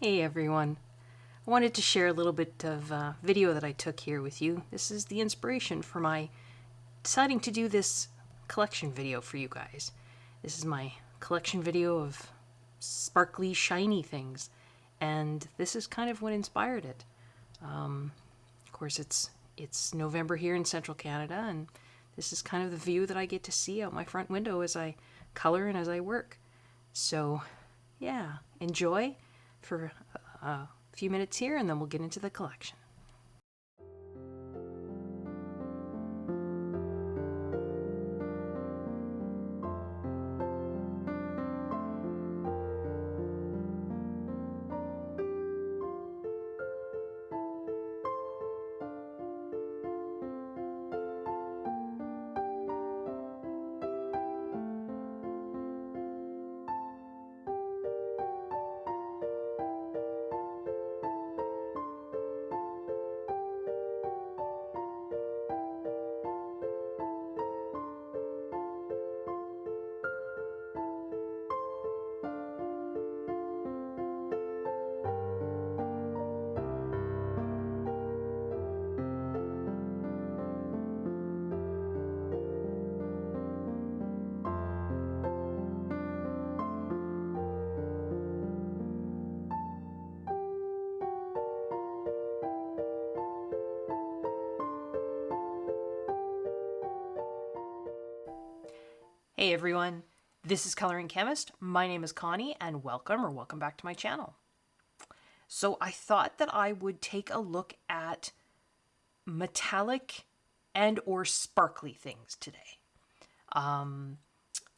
Hey everyone, I wanted to share a little bit of video that I took here with you. This is the inspiration for my deciding to do this collection video for you guys. This is my collection video of sparkly, shiny things, and this is kind of what inspired it. Of course, it's November here in central Canada, and this is kind of the view that I get to see out my front window as I color and as I work. So, yeah, enjoy for a few minutes here, and then we'll get into the collection. Hey everyone, this is Coloring Chemist. My name is Connie, and welcome back to my channel. So I thought that I would take a look at metallic and or sparkly things today.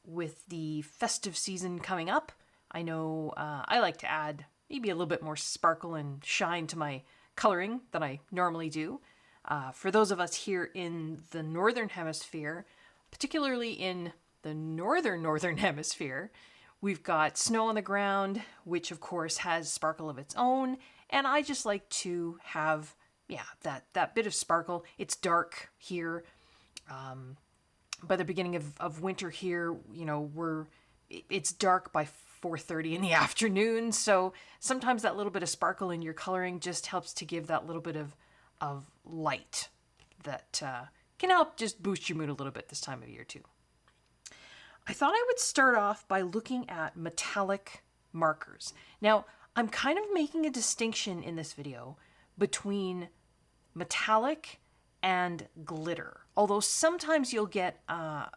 With the festive season coming up, I know I like to add maybe a little bit more sparkle and shine to my coloring than I normally do. For those of us here in the Northern Hemisphere, particularly in the northern hemisphere, we've got snow on the ground, which of course has sparkle of its own, and I just like to have that bit of sparkle. It's dark here. By the beginning of winter here, you know, it's dark by 4:30 in the afternoon, so sometimes that little bit of sparkle in your coloring just helps to give that little bit of light that can help just boost your mood a little bit this time of year too. I thought I would start off by looking at metallic markers. Now, I'm kind of making a distinction in this video between metallic and glitter, although sometimes you'll get a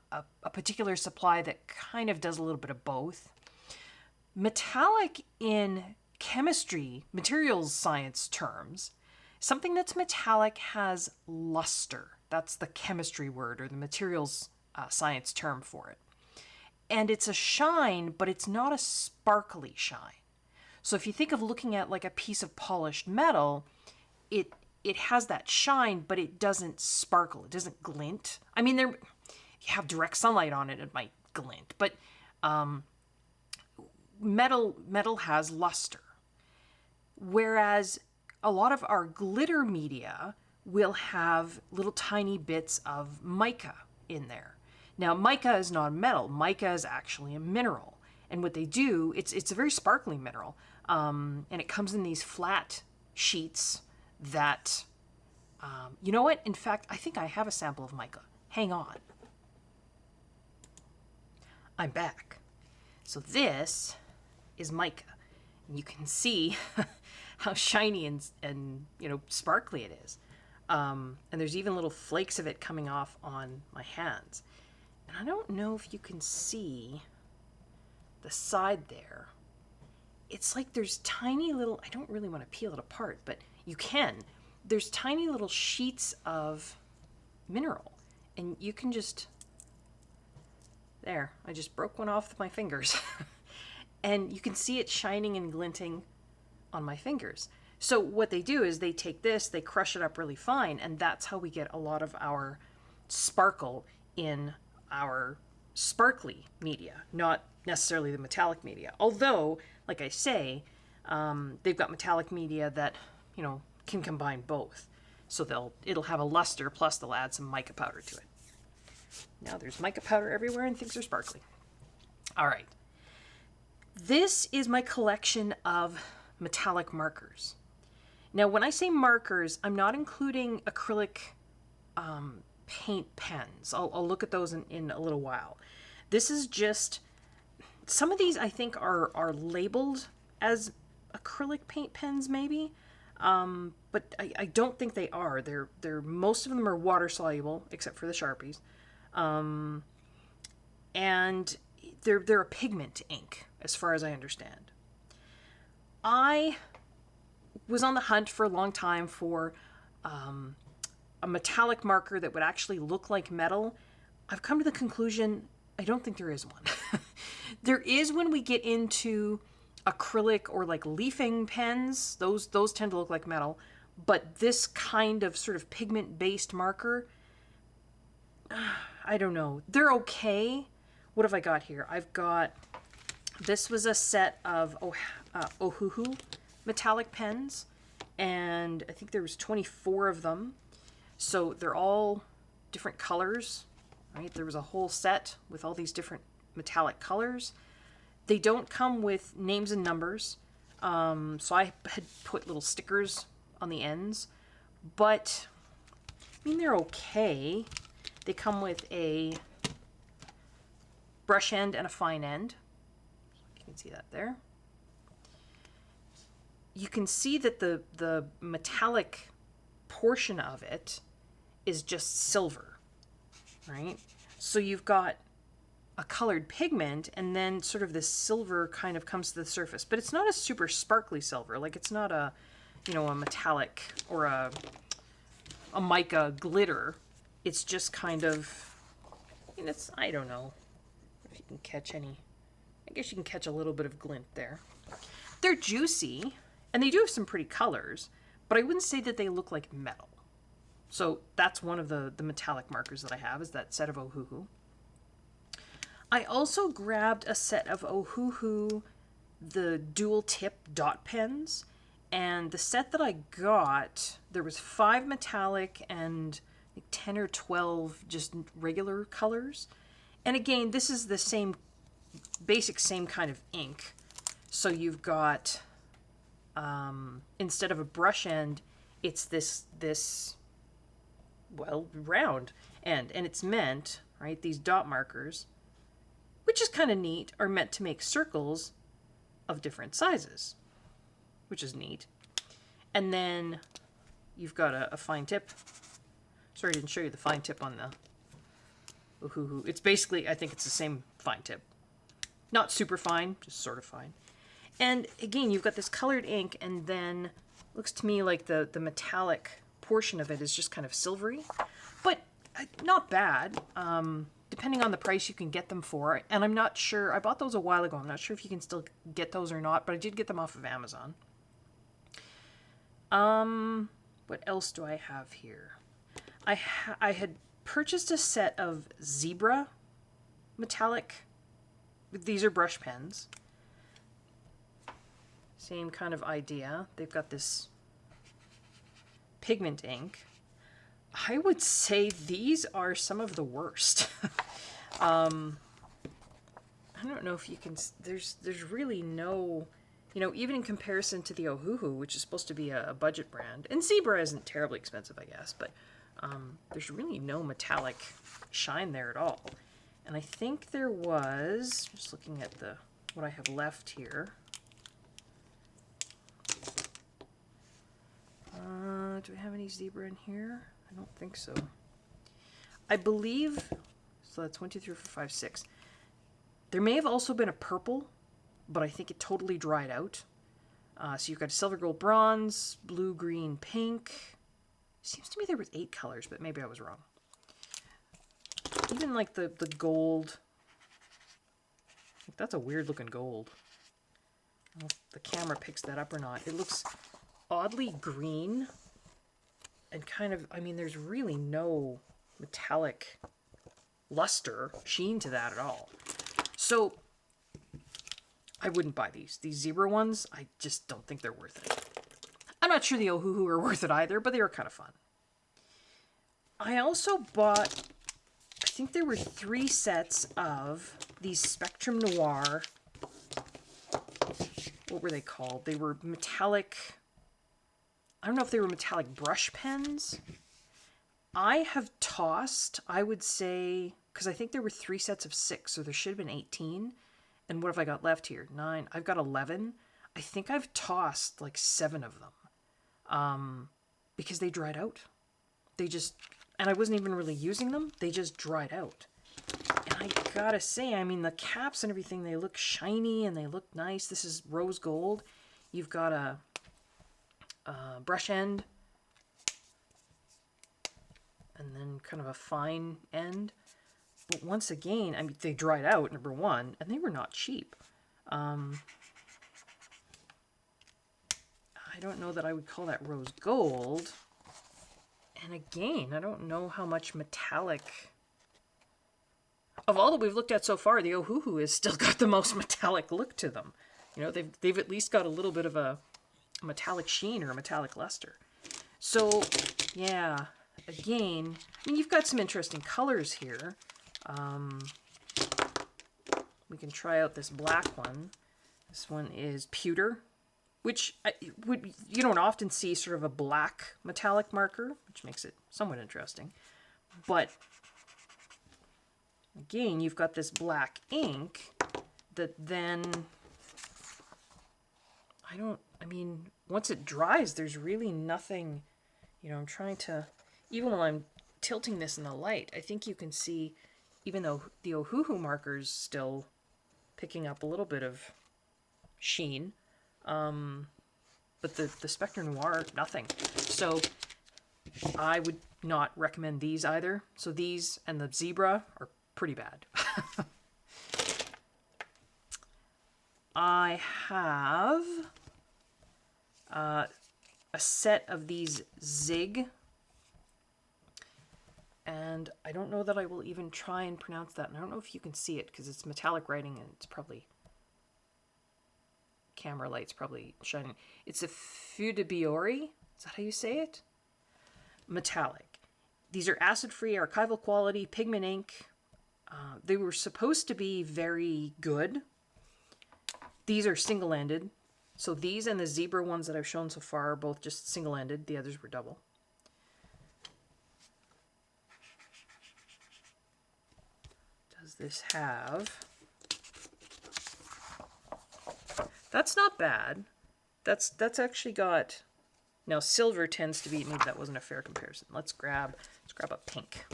particular supply that kind of does a little bit of both. Metallic in chemistry, materials science terms, something that's metallic has luster. That's the chemistry word or the materials science term for it. And it's a shine, but it's not a sparkly shine. So if you think of looking at like a piece of polished metal, it has that shine, but it doesn't sparkle. It doesn't glint. I mean, if you have direct sunlight on it, it might glint. But metal has luster. Whereas a lot of our glitter media will have little tiny bits of mica in there. Now, mica is not a metal. Mica is actually a mineral. And what they do, it's a very sparkly mineral. And it comes in these flat sheets that, you know what? In fact, I think I have a sample of mica. Hang on. I'm back. So this is mica. And you can see how shiny and you know, sparkly it is. And there's even little flakes of it coming off on my hands. And I don't know if you can see the side there. It's like there's tiny little, I don't really want to peel it apart, but you can. There's tiny little sheets of mineral. And you can just, there, I just broke one off with my fingers. And you can see it shining and glinting on my fingers. So what they do is they take this, they crush it up really fine, and that's how we get a lot of our sparkle in our sparkly media, not necessarily the metallic media. Although, like I say, they've got metallic media that, you know, can combine both. So it'll have a luster, plus they'll add some mica powder to it. Now there's mica powder everywhere and things are sparkly. All right. This is my collection of metallic markers. Now, when I say markers, I'm not including acrylic paint pens. I'll look at those in a little while. This is just, some of these I think are labeled as acrylic paint pens maybe, but I don't think they are. They're most of them are water soluble except for the Sharpies, and they're a pigment ink as far as I understand. I was on the hunt for a long time for a metallic marker that would actually look like metal. I've come to the conclusion I don't think there is one. There is when we get into acrylic or like leafing pens. Those tend to look like metal. But this kind of sort of pigment-based marker, I don't know. They're okay. What have I got here? I've got, this was a set of Ohuhu metallic pens, and I think there was 24 of them. So they're all different colors, right? There was a whole set with all these different metallic colors. They don't come with names and numbers, so I had put little stickers on the ends, but I mean, they're okay. They come with a brush end and a fine end. You can see that there. You can see that the metallic portion of it is just silver, right? So you've got a colored pigment, and then sort of this silver kind of comes to the surface, but it's not a super sparkly silver. Like, it's not a, you know, a metallic or a mica glitter. It's just kind of, I mean, it's, I don't know if you can catch any, I guess you can catch a little bit of glint there. They're juicy, and they do have some pretty colors, but I wouldn't say that they look like metal. So that's one of the metallic markers that I have, is that set of Ohuhu. I also grabbed a set of Ohuhu, the dual tip dot pens, and the set that I got, there was 5 metallic and I think 10 or 12 just regular colors. And again, this is the same, basic same kind of ink. So you've got, instead of a brush end, it's this, well, round end. And it's meant, right, these dot markers, which is kind of neat, are meant to make circles of different sizes, which is neat. And then you've got a fine tip. Sorry, I didn't show you the fine tip on the Ohuhu. It's basically, I think it's the same fine tip. Not super fine, just sort of fine. And again, you've got this colored ink, and then looks to me like the metallic portion of it is just kind of silvery, but not bad. Depending on the price you can get them for. And I'm not sure, I bought those a while ago. I'm not sure if you can still get those or not, but I did get them off of Amazon. What else do I have here? I had purchased a set of zebra metallic, these are brush pens. Same kind of idea. They've got this pigment ink. I would say these are some of the worst. I don't know if you can, there's really no, you know, even in comparison to the Ohuhu, which is supposed to be a budget brand, and Zebra isn't terribly expensive, I guess, but there's really no metallic shine there at all. And I think there was, just looking at what I have left here. Do we have any zebra in here? I don't think so. I believe, so that's 1, 2, 3, 4, 5, 6. There may have also been a purple, but I think it totally dried out. So you've got silver, gold, bronze, blue, green, pink. Seems to me there was 8 colors, but maybe I was wrong. Even like the gold. That's a weird looking gold. I don't know if the camera picks that up or not. It looks oddly green. And kind of, I mean, there's really no metallic luster, sheen to that at all. So I wouldn't buy these. These zebra ones, I just don't think they're worth it. I'm not sure the Ohuhu are worth it either, but they were kind of fun. I also bought, I think there were 3 sets of these Spectrum Noir what were they called? They were metallic, I don't know if they were metallic brush pens. I have tossed, I would say, because I think there were 3 sets of 6, so there should have been 18. And what have I got left here? 9. I've got 11. I think I've tossed like 7 of them because they dried out. They just, and I wasn't even really using them. They just dried out. And I gotta say, I mean, the caps and everything, they look shiny and they look nice. This is rose gold. You've got a brush end and then kind of a fine end. But once again, I mean, they dried out, number one, and they were not cheap. I don't know that I would call that rose gold. And again, I don't know how much metallic... Of all that we've looked at so far, the Ohuhu has still got the most metallic look to them. You know, they've at least got a little bit of a metallic sheen or a metallic luster. So, yeah, again, I mean, you've got some interesting colors here. We can try out this black one. This one is pewter, which you don't often see sort of a black metallic marker, which makes it somewhat interesting. But again, you've got this black ink that then, I mean, once it dries, there's really nothing, you know, I'm trying to, even while I'm tilting this in the light, I think you can see, even though the Ohuhu marker's still picking up a little bit of sheen, but the Spectre Noir, nothing. So I would not recommend these either. So these and the Zebra are pretty bad. I have a set of these Zig, and I don't know that I will even try and pronounce that. And I don't know if you can see it because it's metallic writing and it's probably, camera light's probably shining. It's a Feu de Biori. Is that how you say it? Metallic. These are acid-free, archival quality, pigment ink. They were supposed to be very good. These are single-ended. So these and the Zebra ones that I've shown so far are both just single-ended. The others were double. Does this have... That's not bad. That's actually got... Now silver tends to be... Maybe that wasn't a fair comparison. Let's grab a pink.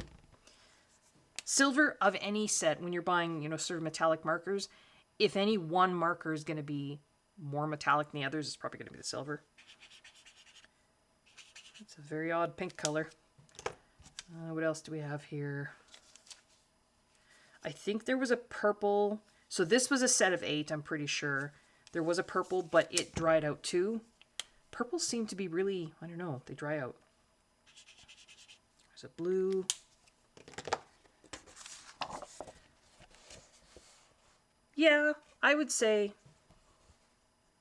Silver of any set, when you're buying, you know, sort of metallic markers, if any one marker is going to be more metallic than the others, it's probably going to be the silver. It's a very odd pink color. What else do we have here? I think there was a purple. So this was a set of 8, I'm pretty sure. There was a purple, but it dried out too. Purples seem to be really, I don't know, they dry out. There's a blue. Yeah, I would say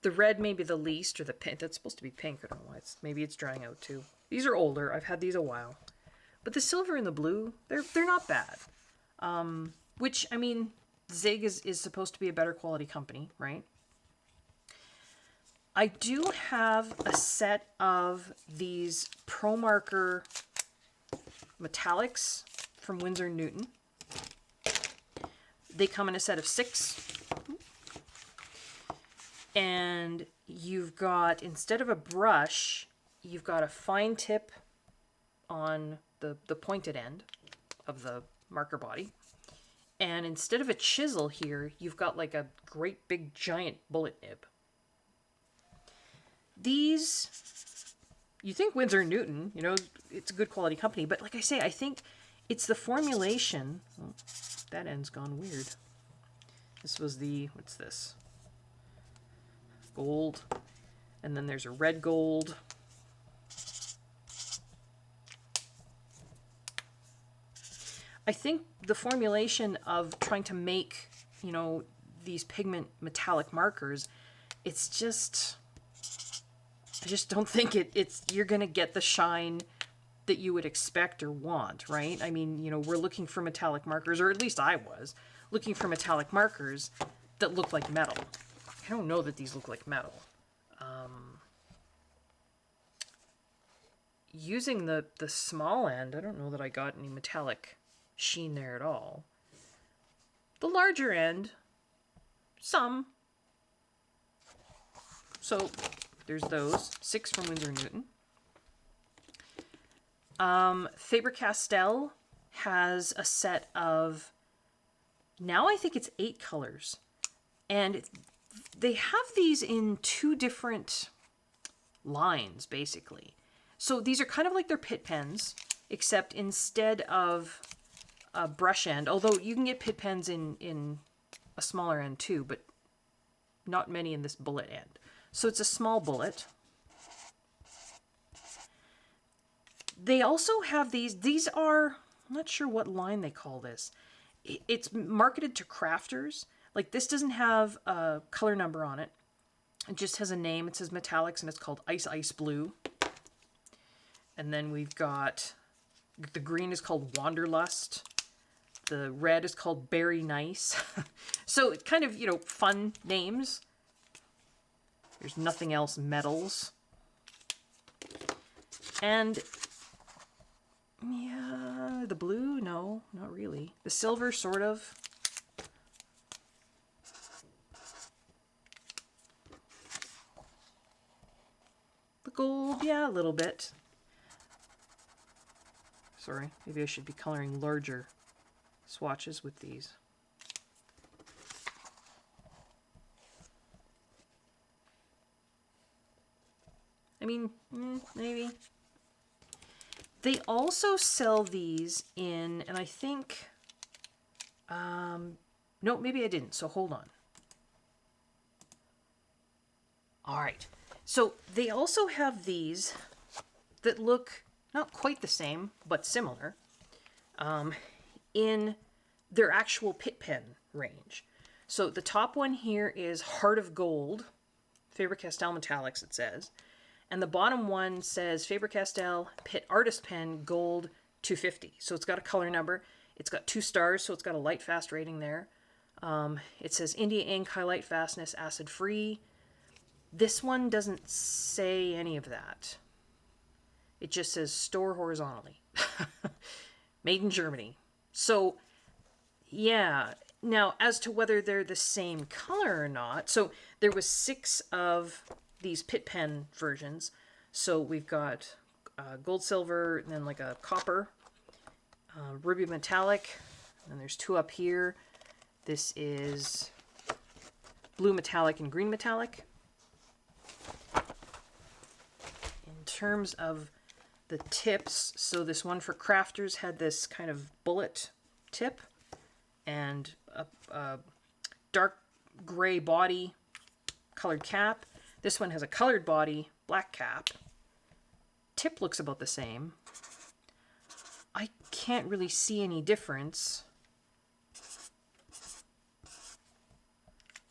the red may be the least, or the pink. That's supposed to be pink. I don't know why. Maybe it's drying out too. These are older. I've had these a while. But the silver and the blue, they're not bad. Which, I mean, Zig is supposed to be a better quality company, right? I do have a set of these Pro Marker metallics from Winsor & Newton. They come in a set of 6. And you've got, instead of a brush, you've got a fine tip on the pointed end of the marker body. And instead of a chisel here, you've got like a great big giant bullet nib. These, you think Winsor & Newton, you know, it's a good quality company. But like I say, I think it's the formulation. Oh, that end's gone weird. This was the, what's this? Gold. And then there's a red gold. I think the formulation of trying to make, you know, these pigment metallic markers, it's just, I just don't think you're going to get the shine that you would expect or want, right? I mean, you know, we're looking for metallic markers, or at least I was looking for metallic markers that look like metal. don't know that these look like metal. Using the small end, I don't know that I got any metallic sheen there at all. The larger end, some. So there's those, 6 from Winsor & Newton. Faber-Castell has a set of, now I think it's 8 colors. And they have these in 2 different lines, basically. So these are kind of like their pit pens, except instead of a brush end, although you can get pit pens in a smaller end too, but not many in this bullet end. So it's a small bullet. They also have these are, I'm not sure what line they call this. It's marketed to crafters. Like this doesn't have a color number on it. It just has a name. It says metallics and it's called Ice Blue. And then we've got, the green is called Wanderlust. The red is called Berry Nice. So it kind of, you know, fun names. There's nothing else metals. And yeah, the blue, no, not really. The silver, sort of. The gold, yeah, a little bit. Sorry, maybe I should be coloring larger swatches with these. I mean, maybe. They also sell these in, and I think, no, maybe I didn't, so hold on. All right, so they also have these that look not quite the same, but similar, in their actual pit pen range. So the top one here is Heart of Gold, Faber-Castell Metallics it says, and the bottom one says Faber-Castell Pit Artist Pen Gold 250. So it's got a color number. It's got 2 stars, so it's got a light fast rating there. It says India ink, highlight fastness, acid free. This one doesn't say any of that. It just says store horizontally. Made in Germany. So, yeah. Now, as to whether they're the same color or not, so there was 6 of these pit pen versions. So we've got gold, silver, and then like a copper, ruby metallic, and there's 2 up here. This is blue metallic and green metallic. In terms of the tips, so this one for crafters had this kind of bullet tip and a dark gray body, colored cap. This one has a colored body, black cap. Tip looks about the same. I can't really see any difference.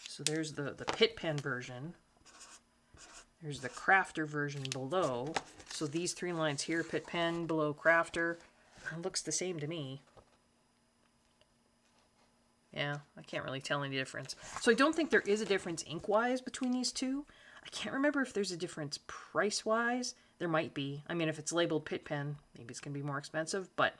So there's the pit pen version. There's the crafter version below. So these 3 lines here, pit pen, below crafter, it looks the same to me. Yeah, I can't really tell any difference. So I don't think there is a difference ink-wise between these 2. I can't remember if there's a difference price-wise. There might be. I mean, if it's labeled pit pen, maybe it's going to be more expensive. But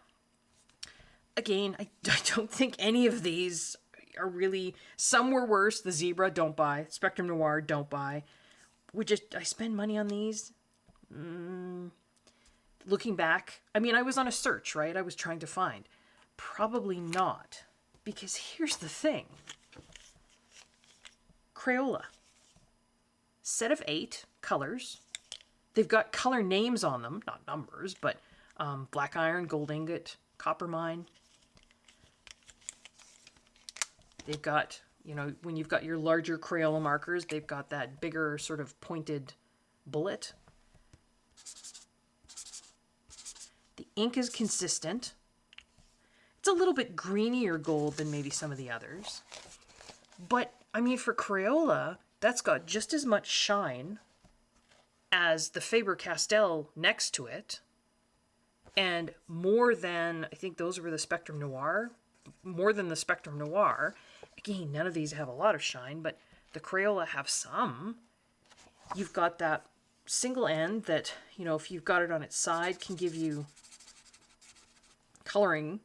again, I don't think any of these are really... Some were worse. The Zebra, don't buy. Spectrum Noir, don't buy. I spend money on these? Looking back, I mean, I was on a search, right? I was trying to find. Probably not. Because here's the thing. Crayola. Set of 8 colors. They've got color names on them, not numbers, but black iron, gold ingot, copper mine. They've got, you know, when you've got your larger Crayola markers, they've got that bigger sort of pointed bullet. The ink is consistent. It's a little bit greenier gold than maybe some of the others. But, I mean, for Crayola, that's got just as much shine as the Faber-Castell next to it. And more than, I think those were the Spectrum Noir, more than the Spectrum Noir. Again, none of these have a lot of shine, but the Crayola have some. You've got that single end that, you know, if you've got it on its side, can give you coloring,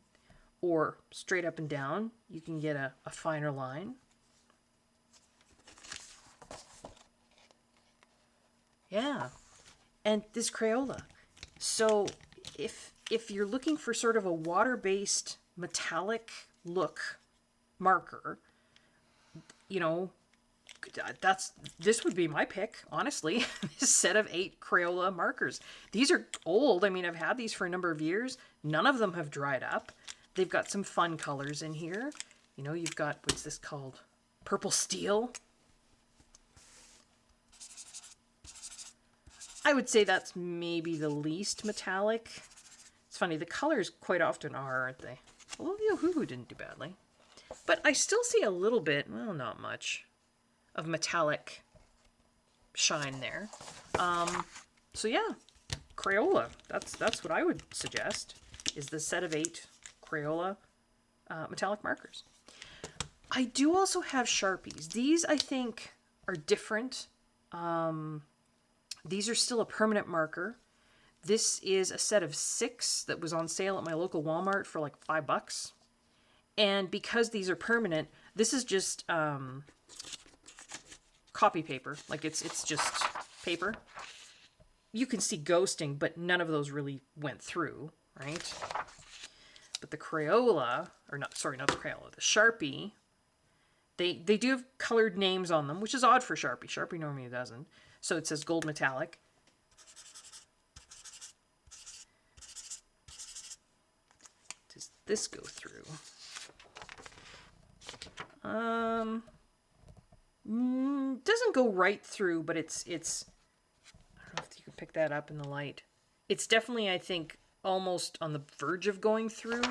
or straight up and down, you can get a finer line. Yeah, and this Crayola. So if you're looking for sort of a water-based metallic look marker, you know, this would be my pick, honestly. This set of 8 Crayola markers. These are old. I mean, I've had these for a number of years. None of them have dried up. They've got some fun colors in here. You know, you've got, what's this called? Purple steel. I would say that's maybe the least metallic. It's funny, the colors quite often are, aren't they? Although the Ohuhu didn't do badly. But I still see a little bit, well, not much, of metallic shine there. So yeah, Crayola. That's what I would suggest, is the set of 8 Crayola metallic markers. I do also have Sharpies. These, I think, are different. These are still a permanent marker. This is a set of 6 that was on sale at my local Walmart for like $5. And because these are permanent, this is just copy paper. Like it's just paper. You can see ghosting, but none of those really went through, right? But the Crayola, or not, sorry, not the Crayola, the Sharpie, they do have colored names on them, which is odd for Sharpie. Sharpie normally doesn't. So it says gold metallic. Does this go through? Doesn't go right through, but it's I don't know if you can pick that up in the light. It's definitely, I think, almost on the verge of going through.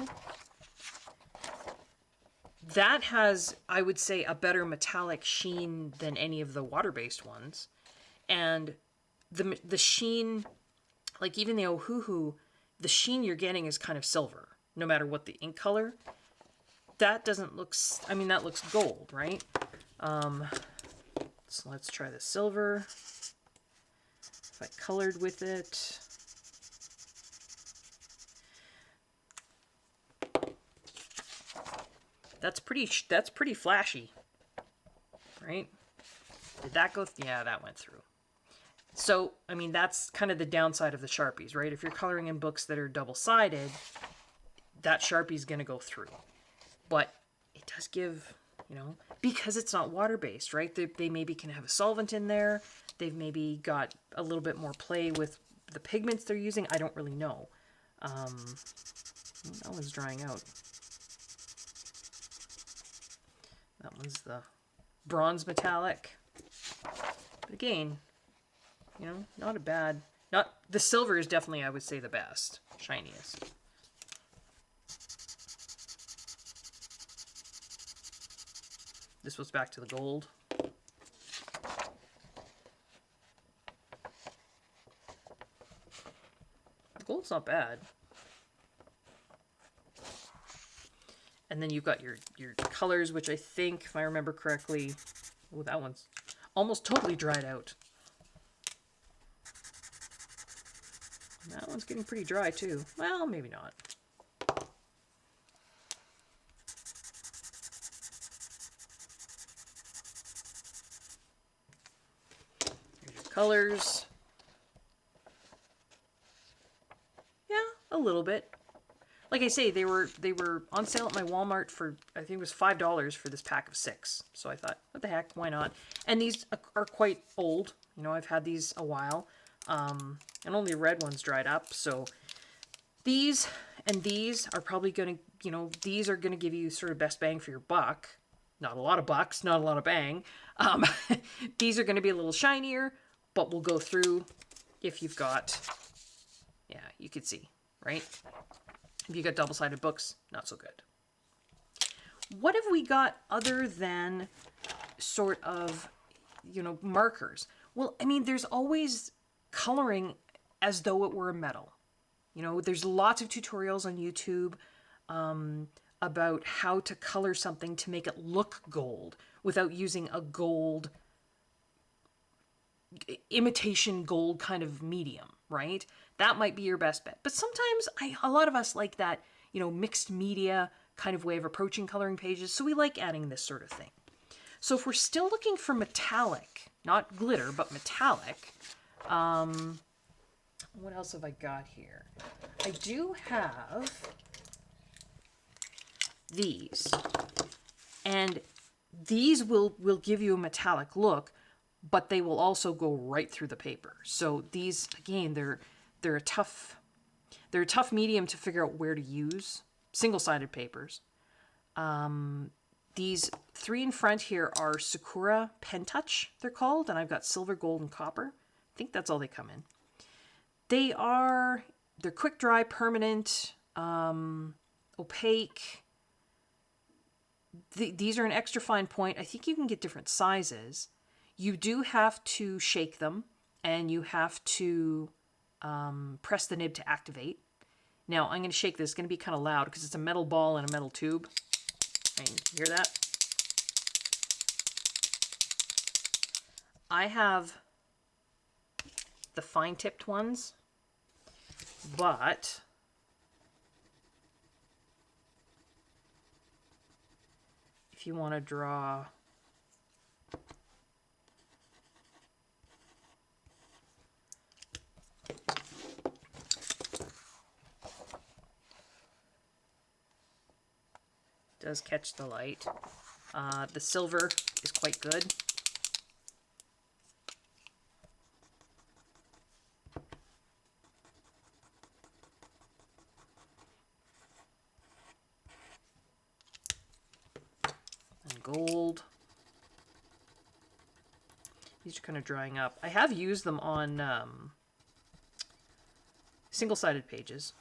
That has, I would say, a better metallic sheen than any of the water-based ones. And the sheen, like even the Ohuhu, the sheen you're getting is kind of silver, no matter what the ink color. That doesn't look, I mean, that looks gold, right? So let's try the silver. If I colored with it. That's pretty flashy, right? Did that go? Yeah, that went through. So, I mean, that's kind of the downside of the Sharpies, right? If you're coloring in books that are double-sided, that Sharpie's going to go through. But it does give, you know, because it's not water-based, right? They maybe can have a solvent in there. They've maybe got a little bit more play with the pigments they're using. I don't really know. That one's drying out. That one's the bronze metallic. But again, you know, not a bad... The silver is definitely, I would say, the best. Shiniest. This was back to the gold. Gold's not bad. And then you've got your colors, which I think, if I remember correctly, oh, that one's almost totally dried out. That one's getting pretty dry too. Well, maybe not. Here's your colors. Yeah, a little bit. Like I say, they were on sale at my Walmart for, I think it was $5 for this pack of 6. So I thought, what the heck, why not? And these are quite old. You know, I've had these a while. And only the red one's dried up. So these and these are probably going to, you know, these are going to give you sort of best bang for your buck. Not a lot of bucks, not a lot of bang. These are going to be a little shinier, but will go through if you've got, yeah, you could see, right? If you got double-sided books, not so good. What have we got other than sort of, you know, markers? Well, I mean, there's always coloring as though it were a metal. You know, there's lots of tutorials on YouTube about how to color something to make it look gold, without using a gold, imitation gold kind of medium, right? That might be your best bet. But sometimes a lot of us like that, you know, mixed media kind of way of approaching coloring pages. So we like adding this sort of thing. So if we're still looking for metallic, not glitter, but metallic, what else have I got here? I do have these. And these will give you a metallic look, but they will also go right through the paper. So these, again, they're a tough medium to figure out where to use. Single-sided papers. These three in front here are Sakura Pen Touch, they're called, and I've got silver, gold, and copper. I think that's all they come in. They're quick dry, permanent, opaque. These are an extra fine point. I think you can get different sizes. You do have to shake them, and you have to press the nib to activate. Now, I'm going to shake this. It's going to be kind of loud because it's a metal ball and a metal tube. Right, you hear that? I have the fine-tipped ones, but if you want to draw does catch the light. The silver is quite good. And gold. These are kind of drying up. I have used them on single-sided pages.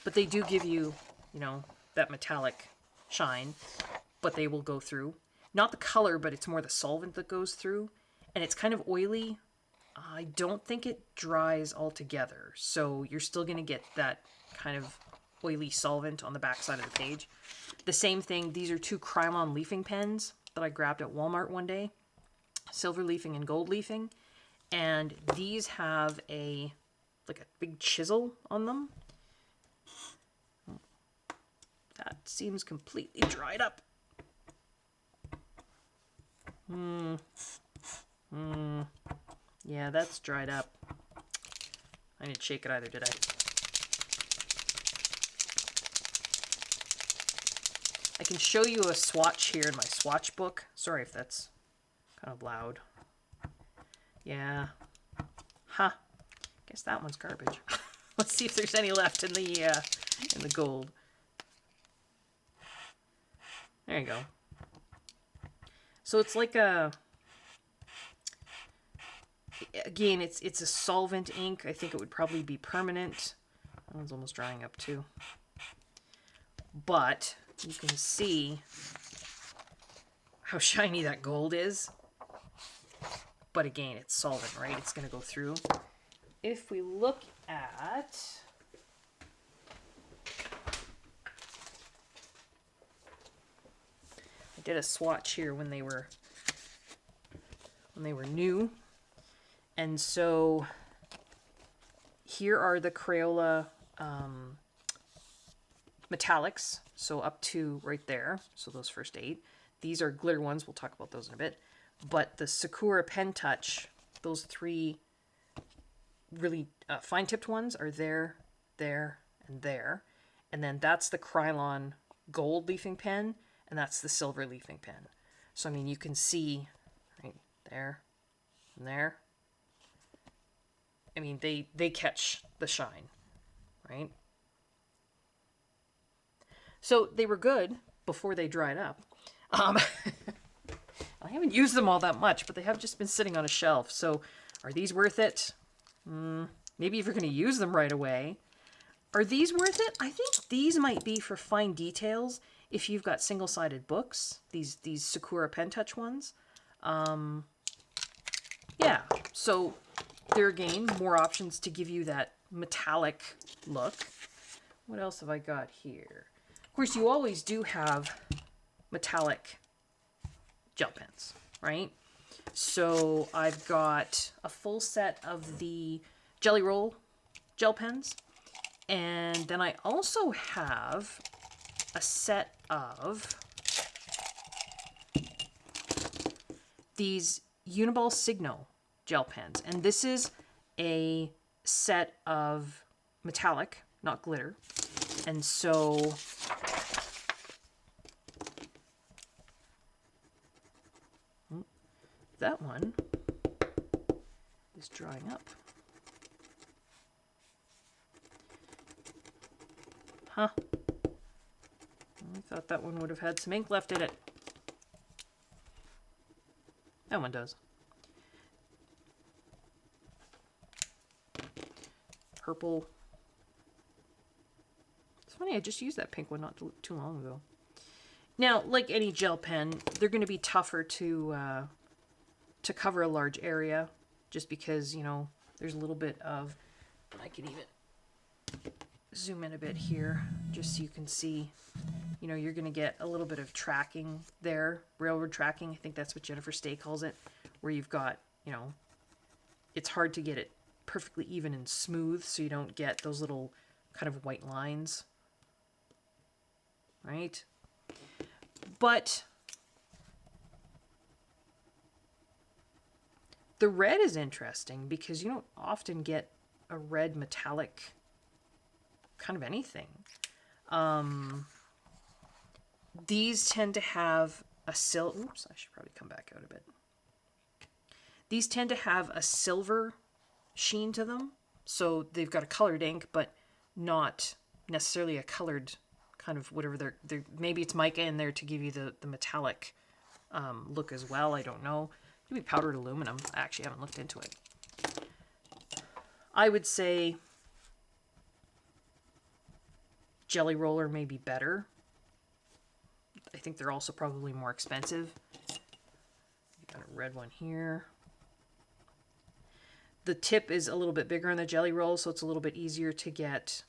But they do give you, you know, that metallic shine, but they will go through. Not the color, but it's more the solvent that goes through. And it's kind of oily. I don't think it dries altogether. So you're still going to get that kind of oily solvent on the back side of the page. The same thing, these are two Krylon leafing pens that I grabbed at Walmart one day. Silver leafing and gold leafing. And these have like a big chisel on them. That seems completely dried up. Yeah, that's dried up. I didn't shake it either, did I? I can show you a swatch here in my swatch book. Sorry if that's kind of loud. Yeah. Huh. Guess that one's garbage. Let's see if there's any left in the gold. There you go. So it's like again, it's a solvent ink. I think it would probably be permanent. That one's almost drying up too. But you can see how shiny that gold is. But again, it's solvent, right? It's going to go through. If we look at... I did a swatch here when they were new. And so here are the Crayola metallics. So up to right there. So those first 8. These are glitter ones. We'll talk about those in a bit. But the Sakura Pen Touch, those 3 really fine-tipped ones are there, there, and there. And then that's the Krylon gold leafing pen, and that's the silver leafing pen. So, I mean, you can see right there and there. I mean, they catch the shine, right? So they were good before they dried up. I haven't used them all that much, but they have just been sitting on a shelf. So are these worth it? Maybe if you're going to use them right away. Are these worth it? I think these might be for fine details if you've got single-sided books, these Sakura Pen Touch ones. Yeah, so there again, more options to give you that metallic look. What else have I got here? Of course, you always do have metallic gel pens, right? So I've got a full set of the Gelly Roll gel pens. And then I also have a set of these Uniball Signo gel pens. And this is a set of metallic, not glitter. And so that one is drying up. Huh. I thought that one would have had some ink left in it. That one does. Purple. It's funny, I just used that pink one not too long ago. Now, like any gel pen, they're going to be tougher to cover a large area, just because, you know, there's a little bit of, I can even zoom in a bit here, just so you can see, you know, you're going to get a little bit of tracking there, railroad tracking. I think that's what Jennifer Stay calls it, where you've got, you know, it's hard to get it perfectly even and smooth, so you don't get those little kind of white lines, right? But the red is interesting because you don't often get a red metallic kind of anything. These tend to have a oops, I should probably come back out a bit. These tend to have a silver sheen to them. So they've got a colored ink, but not necessarily a colored kind of whatever they're maybe it's mica in there to give you the metallic look as well. I don't know. Maybe powdered aluminum. I actually haven't looked into it. I would say Gelly Roller may be better. I think they're also probably more expensive. Got a red one here. The tip is a little bit bigger on the Gelly Roll, so it's a little bit easier to get,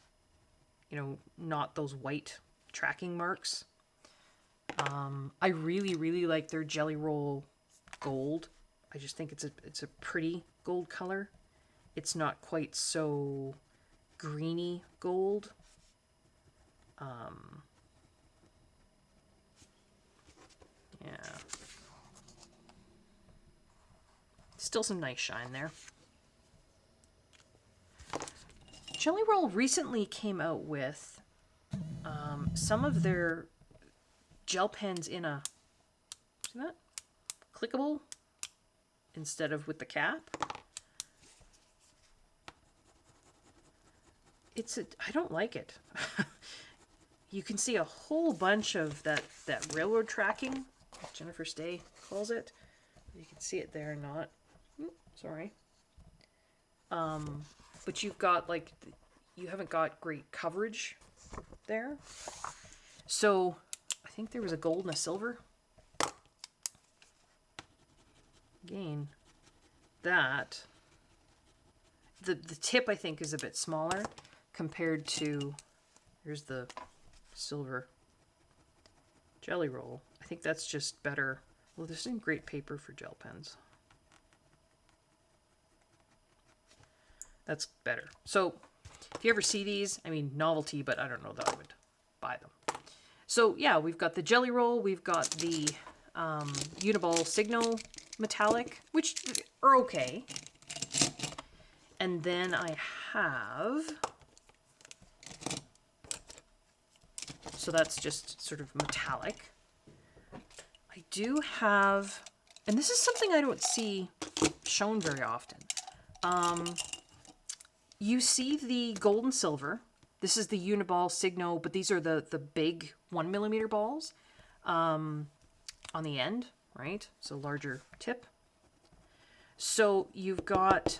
you know, not those white tracking marks. I really, really like their Gelly Roll Gold. I just think it's a pretty gold color. It's not quite so greeny gold. Yeah. Still some nice shine there. Gelly Roll recently came out with some of their gel pens in a, see that? Clickable instead of with the cap. I don't like it. You can see a whole bunch of that railroad tracking, Jennifer Stay calls it. You can see it there, not, sorry. But you've got like, you haven't got great coverage there. So I think there was a gold and a silver. Again, that, the tip I think is a bit smaller compared to, here's the silver Gelly Roll. I think that's just better. Well, this isn't great paper for gel pens. That's better. So if you ever see these, I mean, novelty, but I don't know that I would buy them. So yeah, we've got the Gelly Roll, we've got the Uniball Signo Metallic, which are okay. And then I have, so that's just sort of metallic. I do have, and this is something I don't see shown very often. You see the gold and silver. This is the Uniball Signo, but these are the big 1mm balls on the end, right? So larger tip. So you've got,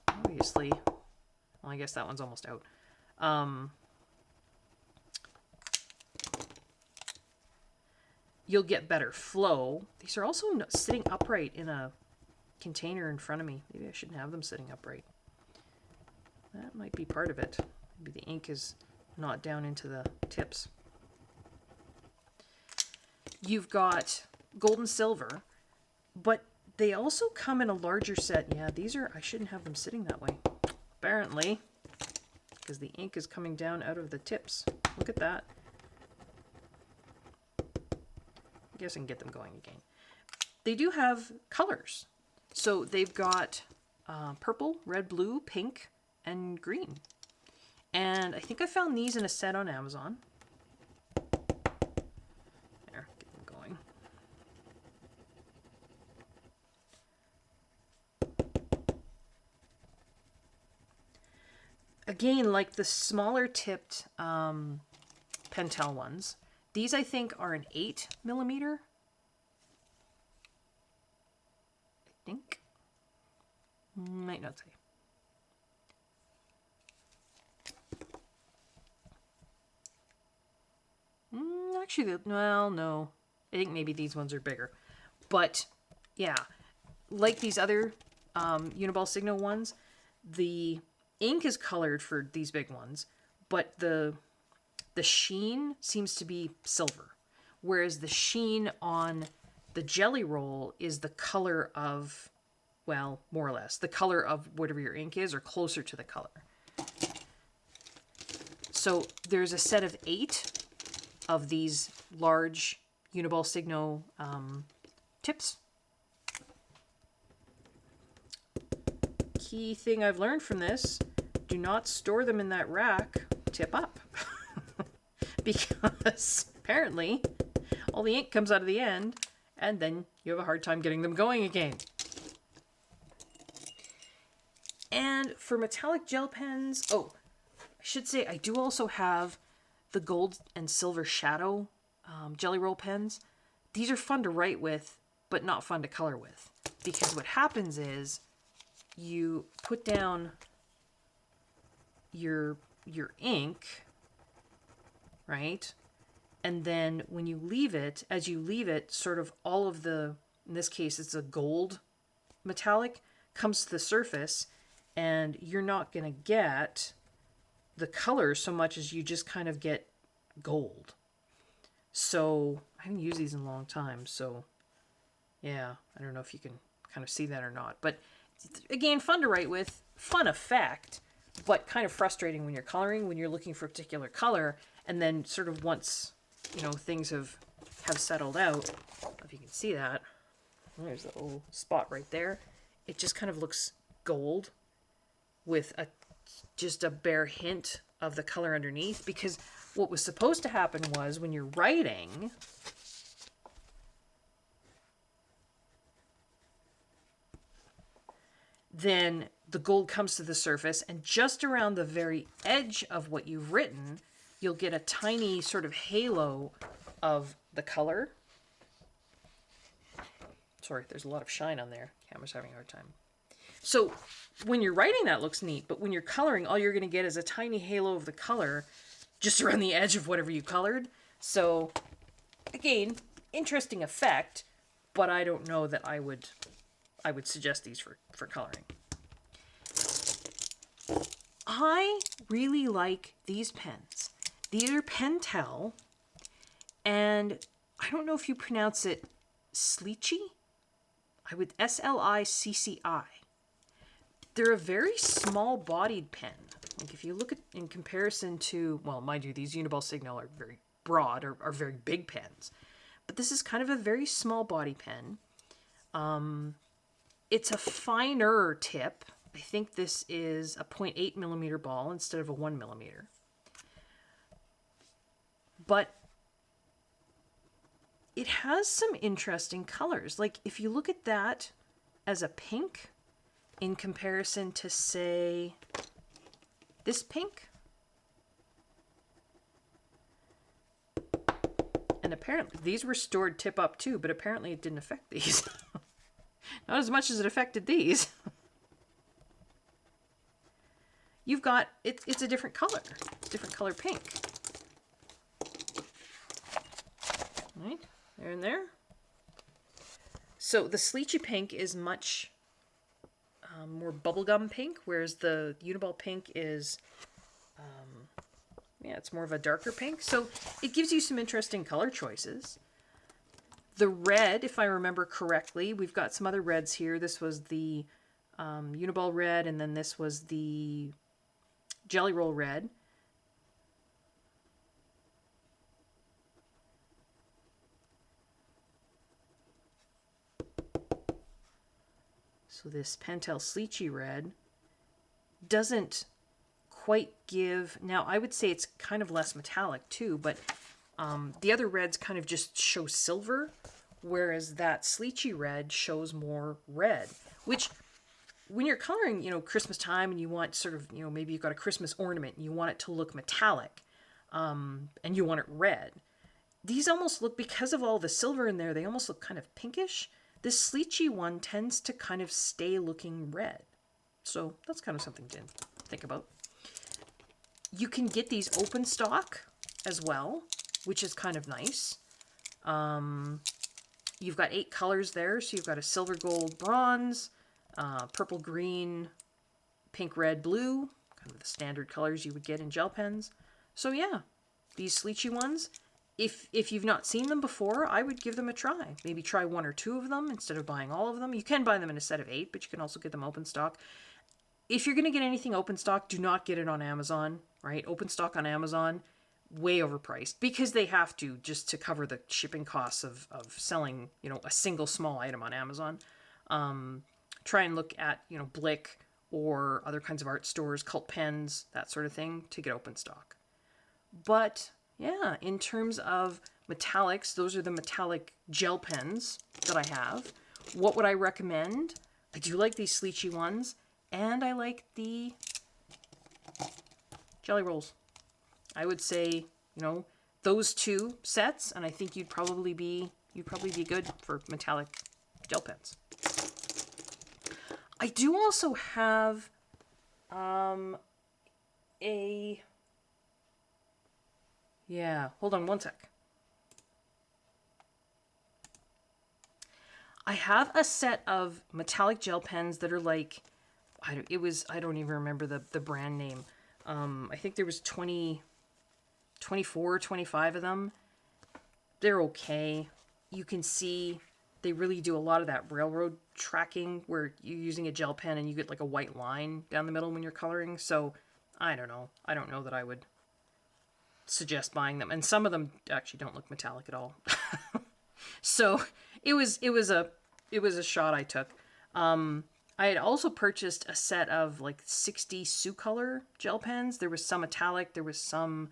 obviously, well, I guess that one's almost out. You'll get better flow. These are also sitting upright in a container in front of me. Maybe I shouldn't have them sitting upright. That might be part of it. Maybe the ink is not down into the tips. You've got gold and silver, but they also come in a larger set. Yeah, these are, I shouldn't have them sitting that way, apparently, because the ink is coming down out of the tips. Look at that. I guess I can get them going again. They do have colors. So they've got purple, red, blue, pink, and green. And I think I found these in a set on Amazon. There, get them going. Again, like the smaller tipped Pentel ones, these I think are an 8mm. I think. Might not say. Actually, well, no. I think maybe these ones are bigger. But, yeah. Like these other Uniball Signo ones, the ink is colored for these big ones, but the sheen seems to be silver. Whereas the sheen on the Gelly Roll is the color of, well, more or less, the color of whatever your ink is, or closer to the color. So there's a set of 8 of these large Uniball Signo tips. Key thing I've learned from this, do not store them in that rack tip up. Because apparently all the ink comes out of the end and then you have a hard time getting them going again. And for metallic gel pens, oh, I should say I do also have the gold and silver shadow Gelly Roll pens. These are fun to write with, but not fun to color with. Because what happens is you put down your ink, right? And then when you leave it, as you leave it, sort of all of the, in this case it's a gold metallic, comes to the surface, and you're not going to get the color so much as you just kind of get gold. So I haven't used these in a long time, so yeah, I don't know if you can kind of see that or not. But again, fun to write with, fun effect, but kind of frustrating when you're coloring, when you're looking for a particular color, and then sort of once, you know, things have settled out, I don't know if you can see that, there's the little spot right there, it just kind of looks gold with just a bare hint of the color underneath, because what was supposed to happen was when you're writing, then the gold comes to the surface, and just around the very edge of what you've written, you'll get a tiny sort of halo of the color. Sorry, there's a lot of shine on there. Camera's having a hard time. So when you're writing, that looks neat, but when you're coloring, all you're going to get is a tiny halo of the color just around the edge of whatever you colored. So again, interesting effect, but I don't know that I would suggest these for coloring. I really like these pens. These are Pentel, and I don't know if you pronounce it Slicci. I would S-L-I-C-C-I. They're a very small-bodied pen. Like if you look at in comparison to, well, mind you, these Uniball Signo are very broad, or are very big pens, but this is kind of a very small body pen. It's a finer tip. I think this is a 0.8mm ball instead of a 1mm. But it has some interesting colors. Like if you look at that as a pink in comparison to, say, this pink. And apparently these were stored tip up too, but apparently it didn't affect these. Not as much as it affected these. You've got, it's a different color. It's a different color pink. Right, there and there. So the Slicci pink is much more bubblegum pink, whereas the Uniball pink is Yeah, it's more of a darker pink. So it gives you some interesting color choices. The red, if I remember correctly, we've got some other reds here. This was the Uniball red, and then this was the Gelly Roll red. So this Pentel Slicci red doesn't quite give... Now, I would say it's kind of less metallic too, but the other reds kind of just show silver, whereas that Slicci red shows more red, which when you're coloring, Christmas time and you want sort of, maybe you've got a Christmas ornament and you want it to look metallic, and you want it red. These almost look, because of all the silver in there, they almost look kind of pinkish. This Slicci one tends to kind of stay looking red. So that's kind of something to think about. You can get these open stock as well, which is kind of nice. You've got 8 colors there. So you've got a silver, gold, bronze, purple, green, pink, red, blue, kind of the standard colors you would get in gel pens. So yeah, these Slicci ones, if you've not seen them before, I would give them a try. Maybe try 1 or 2 of them instead of buying all of them. You can buy them in a set of 8, but you can also get them open stock. If you're going to get anything open stock, do not get it on Amazon, right? Open stock on Amazon, way overpriced, because they have to, just to cover the shipping costs of selling, a single small item on Amazon. Try and look at, Blick or other kinds of art stores, Cult Pens, that sort of thing, to get open stock. But yeah, in terms of metallics, those are the metallic gel pens that I have. What would I recommend? I do like these Slicci ones, and I like the Gelly Rolls. I would say, those 2 sets, and I think you'd probably be good for metallic gel pens. I do also have hold on one sec. I have a set of metallic gel pens that are like, I don't even remember the brand name. I think there was 24, 25 of them. They're okay. You can see they really do a lot of that railroad tracking where you're using a gel pen and you get like a white line down the middle when you're coloring. So I don't know. I don't know that I would suggest buying them. And some of them actually don't look metallic at all. So it was a shot I took. I had also purchased a set of like 60 Sucolor gel pens. There was some metallic, there was some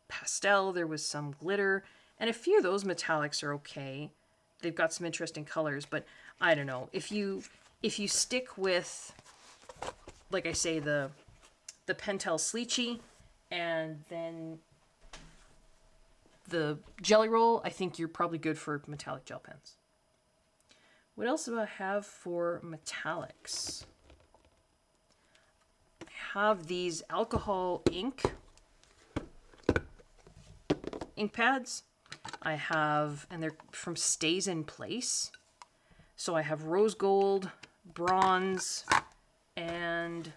pastel, there was some glitter, and a few of those metallics are okay. They've got some interesting colors, but I don't know. If you stick with, like I say, the Pentel Slicci and then the Gelly Roll, I think you're probably good for metallic gel pens. What else do I have for metallics? I have these alcohol ink pads. I have, and they're from Stays in Place. So I have rose gold, bronze, and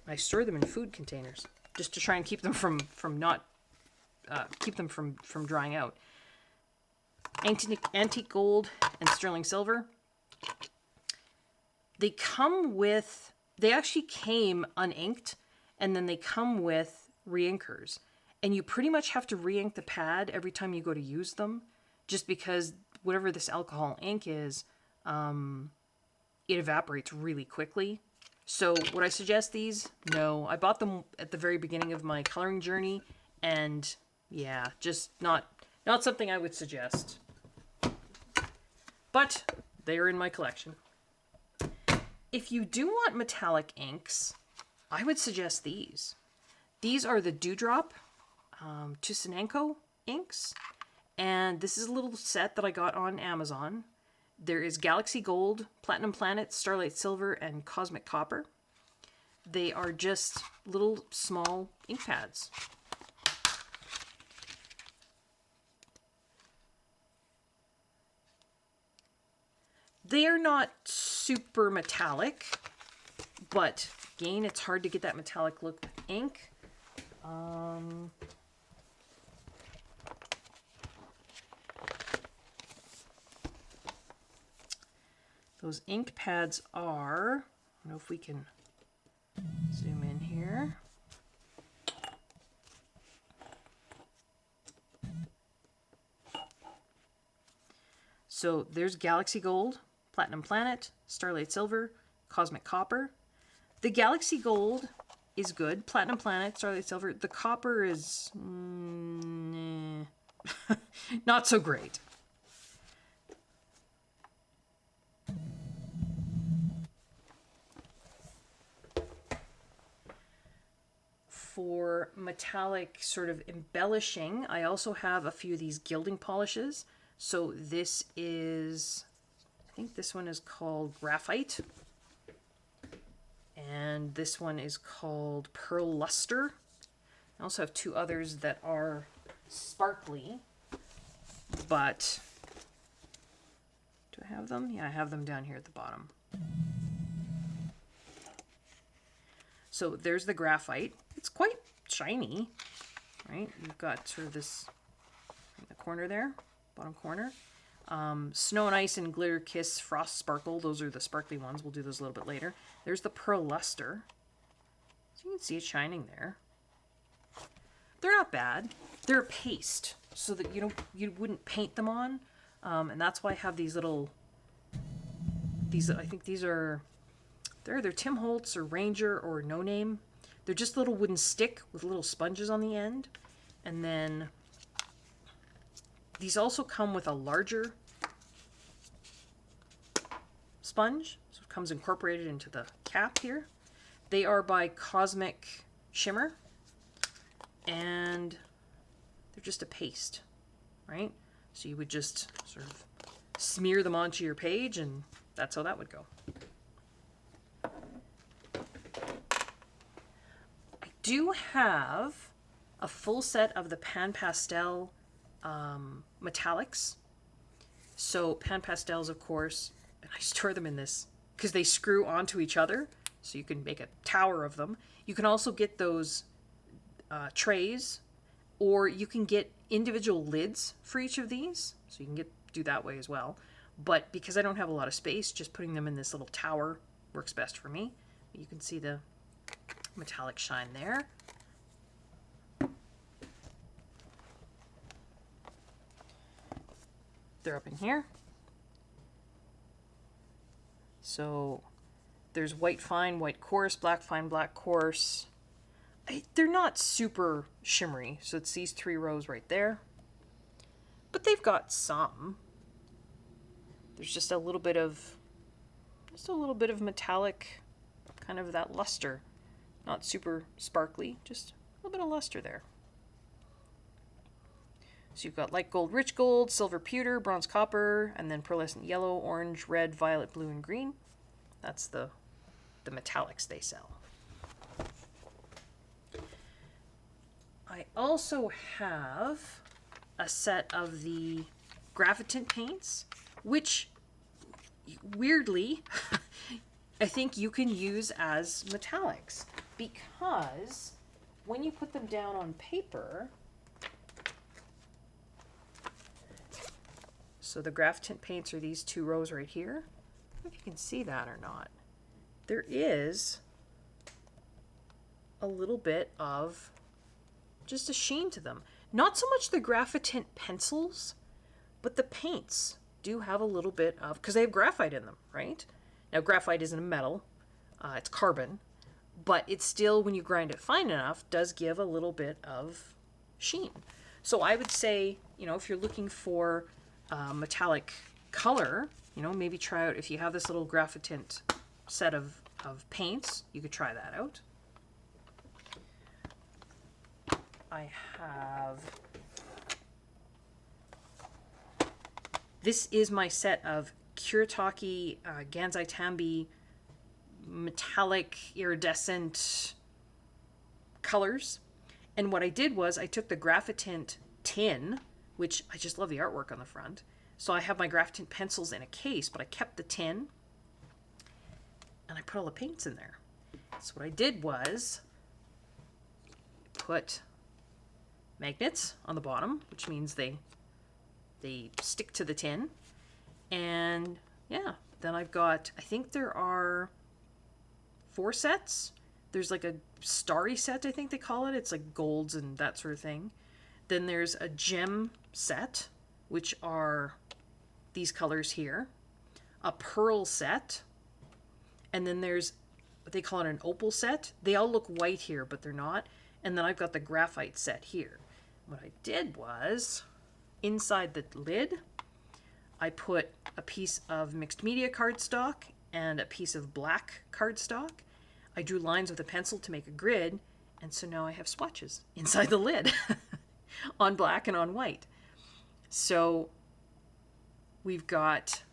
I store them in food containers just to try and keep them from drying out. Antique gold and sterling silver. They actually came uninked, and then they come with reinkers. And you pretty much have to reink the pad every time you go to use them, just because whatever this alcohol ink is, it evaporates really quickly. So would I suggest these? No. I bought them at the very beginning of my coloring journey, and yeah, just not something I would suggest. But they are in my collection. If you do want metallic inks, I would suggest these. These are the Dewdrop Tusenenko inks, and this is a little set that I got on Amazon. There is Galaxy Gold, Platinum Planet, Starlight Silver, and Cosmic Copper. They are just little small ink pads. They are not super metallic, but Again, it's hard to get that metallic look with ink. Those ink pads are, I don't know if we can zoom in here. So there's Galaxy Gold, Platinum Planet, Starlight Silver, Cosmic Copper. The Galaxy Gold is good. Platinum Planet, Starlight Silver. The copper is not so great. For metallic sort of embellishing, I also have a few of these gilding polishes. So this is, I think this one is called Graphite. And this one is called Pearl Luster. I also have two others that are sparkly, but do I have them? Yeah, I have them down here at the bottom. So there's the Graphite. It's quite shiny, right? You've got sort of this in the corner there, bottom corner. Snow and Ice and Glitter Kiss Frost Sparkle. Those are the sparkly ones. We'll do those a little bit later. There's the Pearl Luster. So you can see it shining there. They're not bad. They're a paste, so that you wouldn't paint them on. And that's why I have these little, I think these are, they're either Tim Holtz or Ranger or No Name. They're just a little wooden stick with little sponges on the end. And then these also come with a larger sponge. So it comes incorporated into the cap here. They are by Cosmic Shimmer. And they're just a paste, right? So you would just sort of smear them onto your page, and that's how that would go. I do have a full set of the PanPastel metallics. So PanPastels, of course, and I store them in this because they screw onto each other, so you can make a tower of them. You can also get those trays, or you can get individual lids for each of these, so you can do that way as well. But because I don't have a lot of space, just putting them in this little tower works best for me. You can see the metallic shine there. They're up in here. So there's white fine, white coarse, black fine, black coarse. They're not super shimmery, so it's these 3 rows right there. But they've got some. There's just a little bit of metallic, kind of that luster. Not super sparkly, just a little bit of luster there. So you've got light gold, rich gold, silver pewter, bronze copper, and then pearlescent yellow, orange, red, violet, blue, and green. That's the metallics they sell. I also have a set of the Graphitint paints, which weirdly I think you can use as metallics, because when you put them down on paper, so the Graphitint paints are these 2 rows right here. I don't know if you can see that or not. There is a little bit of just a sheen to them. Not so much the Graphitint pencils, but the paints do have a little bit of, because they have graphite in them, right? Now graphite isn't a metal, it's carbon, but it still, when you grind it fine enough, does give a little bit of sheen. So I would say, if you're looking for metallic color, maybe try out, if you have this little Graphitint set of paints, you could try that out. I have, this is my set of Kuretake Gansai Tambi metallic iridescent colors. And what I did was I took the Graphitint tin, which I just love the artwork on the front. So I have my Graphitint pencils in a case, but I kept the tin and I put all the paints in there. So what I did was put magnets on the bottom, which means they stick to the tin. And yeah, then I've got, I think there are 4 sets. There's like a starry set, I think they call it. It's like golds and that sort of thing. Then there's a gem set, which are these colors here. A pearl set. And then there's what they call it an opal set. They all look white here, but they're not. And then I've got the graphite set here. What I did was, inside the lid, I put a piece of mixed media cardstock and a piece of black cardstock. I drew lines with a pencil to make a grid, and so now I have swatches inside the lid on black and on white. So we've got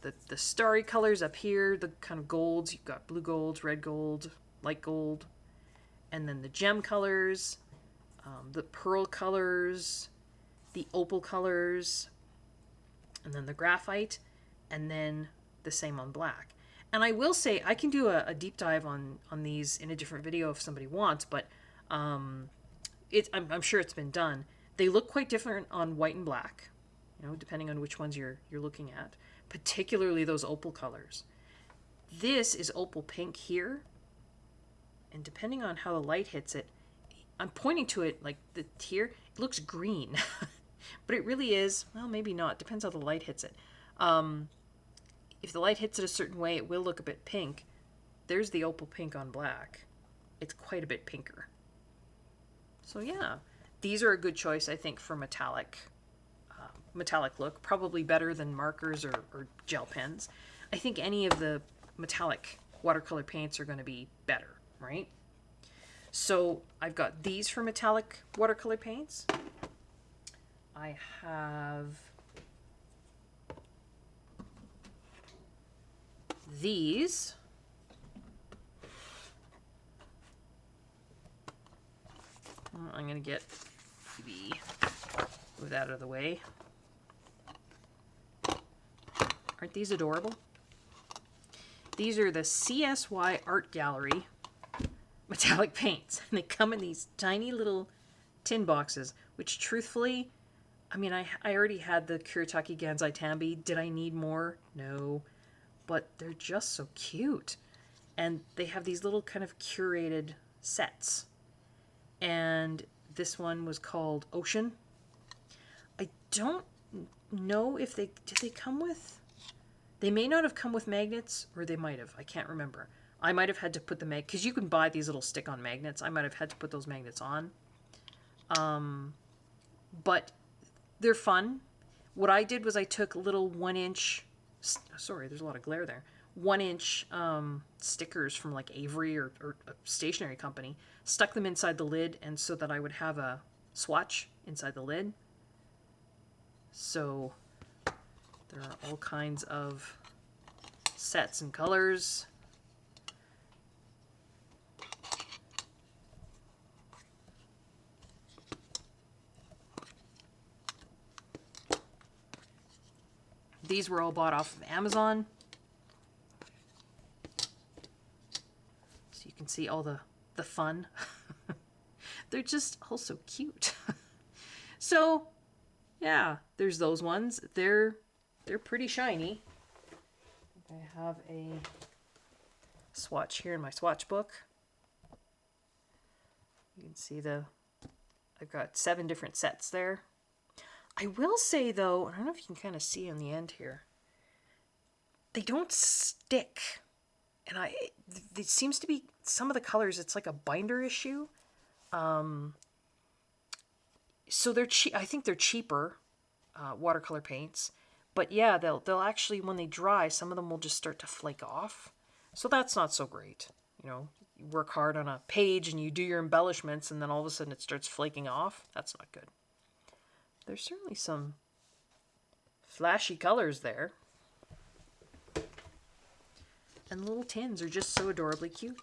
the starry colors up here, the kind of golds. You've got blue golds, red gold, light gold, and then the gem colors, the pearl colors, the opal colors, and then the graphite, and then the same on black. And I will say, I can do a deep dive on these in a different video if somebody wants, but I'm sure it's been done. They look quite different on white and black, you know, depending on which ones you're looking at, particularly those opal colors. This is opal pink here, and depending on how the light hits it, I'm pointing to it like here, it looks green, but it really is, well, maybe not, depends how the light hits it. If the light hits it a certain way, it will look a bit pink. There's the opal pink on black. It's quite a bit pinker. So yeah, these are a good choice, I think, for metallic look. Probably better than markers or gel pens. I think any of the metallic watercolor paints are going to be better, right? So I've got these for metallic watercolor paints. I have these. I'm going to get, maybe move that out of the way. Aren't these adorable? These are the Csy Art Gallery metallic paints. And they come in these tiny little tin boxes, which truthfully, I mean, I already had the Kuretake Gansai Tambi. Did I need more? No. But they're just so cute. And they have these little kind of curated sets. And this one was called Ocean. I don't know if did they come with, they may not have come with magnets, or they might have. I can't remember. I might have had to put the because you can buy these little stick-on magnets. I might have had to put those magnets on. But they're fun. What I did was I took little 1-inch, sorry, there's a lot of glare there, 1-inch stickers from like Avery or a stationery company, stuck them inside the lid, and so that I would have a swatch inside the lid. So there are all kinds of sets and colors. These were all bought off of Amazon. So you can see all the fun. They're just all so cute. So, yeah, there's those ones. They're pretty shiny. I have a swatch here in my swatch book. You can see I've got 7 different sets there. I will say, though, I don't know if you can kind of see on the end here, they don't stick. And it seems to be, some of the colors, it's like a binder issue. So they're cheap. I think they're cheaper watercolor paints. But yeah, they'll actually, when they dry, some of them will just start to flake off. So that's not so great. You know, you work hard on a page and you do your embellishments, and then all of a sudden it starts flaking off. That's not good. There's certainly some flashy colors there. And the little tins are just so adorably cute.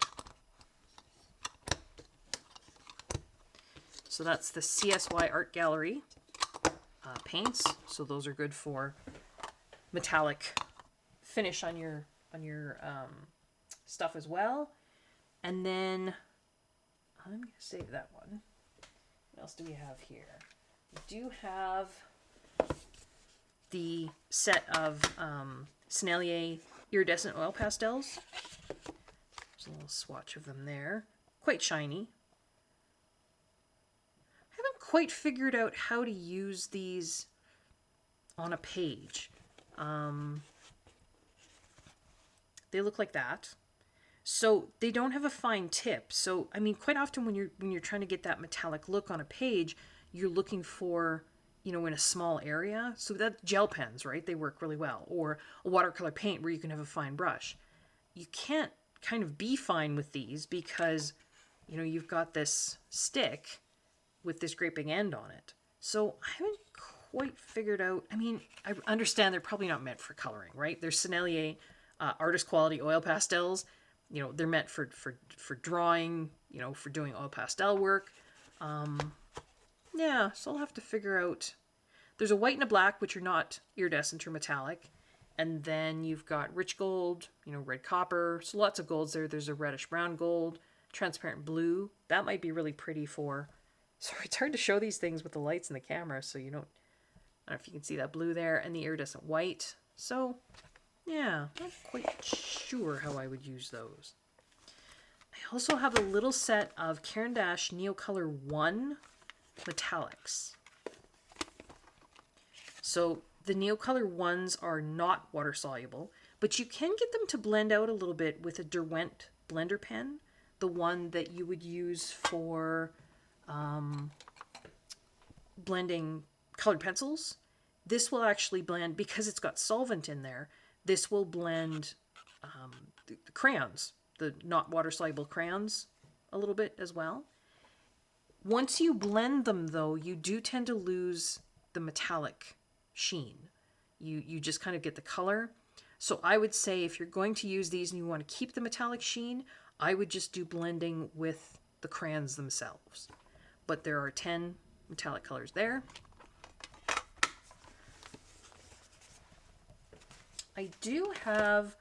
So that's the Csy Art Gallery paints. So those are good for metallic finish on your stuff as well. And then I'm going to save that one. What else do we have here? We do have the set of Sennelier Iridescent Oil Pastels. There's a little swatch of them there. Quite shiny. I haven't quite figured out how to use these on a page. They look like that. So they don't have a fine tip. So, I mean, quite often when you're trying to get that metallic look on a page, you're looking for, you know, in a small area. So that gel pens, right? They work really well. Or a watercolor paint where you can have a fine brush. You can't kind of be fine with these because, you know, you've got this stick with this great big end on it. So I haven't quite figured out. I mean, I understand they're probably not meant for coloring, right? They're Sennelier artist quality oil pastels. You know, they're meant for drawing, you know, for doing oil pastel work. Yeah, so I'll have to figure out. There's a white and a black, which are not iridescent or metallic. And then you've got rich gold, you know, red copper. So lots of golds there. There's a reddish brown gold, transparent blue. That might be really pretty for... Sorry, it's hard to show these things with the lights and the camera, so you don't... I don't know if you can see that blue there, and the iridescent white. So, yeah, not quite sure how I would use those. I also have a little set of Caran D'Ache Neocolor I metallics. So the Neocolor ones are not water soluble, but you can get them to blend out a little bit with a Derwent blender pen, the one that you would use for blending colored pencils. This will actually blend, because it's got solvent in there, this will blend the crayons, the not water soluble crayons, a little bit as well. Once you blend them though, you do tend to lose the metallic sheen. You just kind of get the color. So I would say if you're going to use these and you want to keep the metallic sheen, I would just do blending with the crayons themselves. But there are 10 metallic colors there. I do have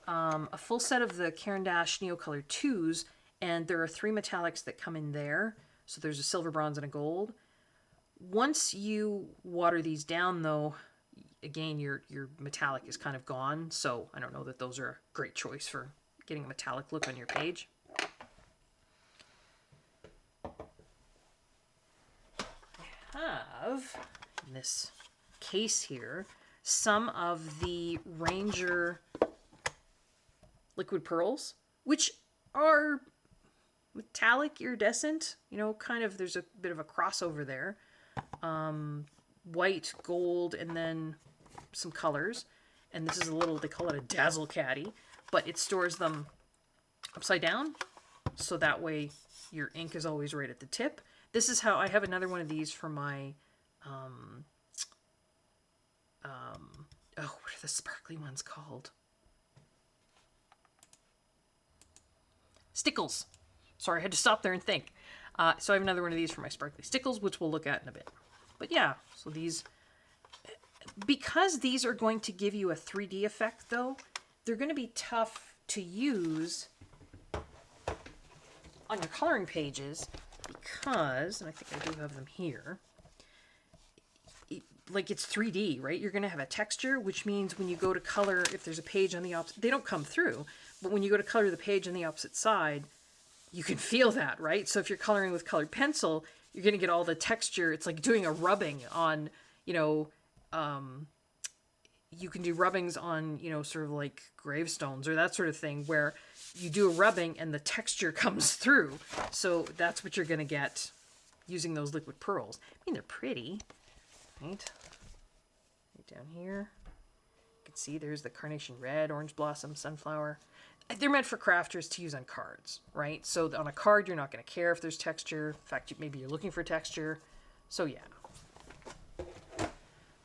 a full set of the Caran D'Ache Neocolor IIs, and there are 3 metallics that come in there. So there's a silver, bronze, and a gold. Once you water these down, though, again, your metallic is kind of gone. So I don't know that those are a great choice for getting a metallic look on your page. I have, in this case here, some of the Ranger liquid pearls, which are metallic iridescent, you know, kind of, there's a bit of a crossover there. White, gold, and then some colors. And this is a little, they call it a dazzle caddy, but it stores them upside down. So that way your ink is always right at the tip. This is how I have another one of these for my, what are the sparkly ones called? Stickles. Sorry, I had to stop there and think. So I have another one of these for my sparkly Stickles, which we'll look at in a bit. But yeah, so these, because these are going to give you a 3D effect though, they're going to be tough to use on your coloring pages because, and I think I do have them here, like it's 3D, right? You're going to have a texture, which means when you go to color, if there's a page on the opposite, they don't come through, but when you go to color the page on the opposite side, you can feel that, right? So if you're coloring with colored pencil, you're going to get all the texture. It's like doing a rubbing on, you know, you can do rubbings on, you know, sort of like gravestones or that sort of thing where you do a rubbing and the texture comes through. So that's what you're going to get using those liquid pearls. I mean, they're pretty, right? Right down here. You can see there's the carnation red, orange blossom, sunflower. They're meant for crafters to use on cards, right? So on a card, you're not going to care if there's texture. In fact, maybe you're looking for texture. So yeah.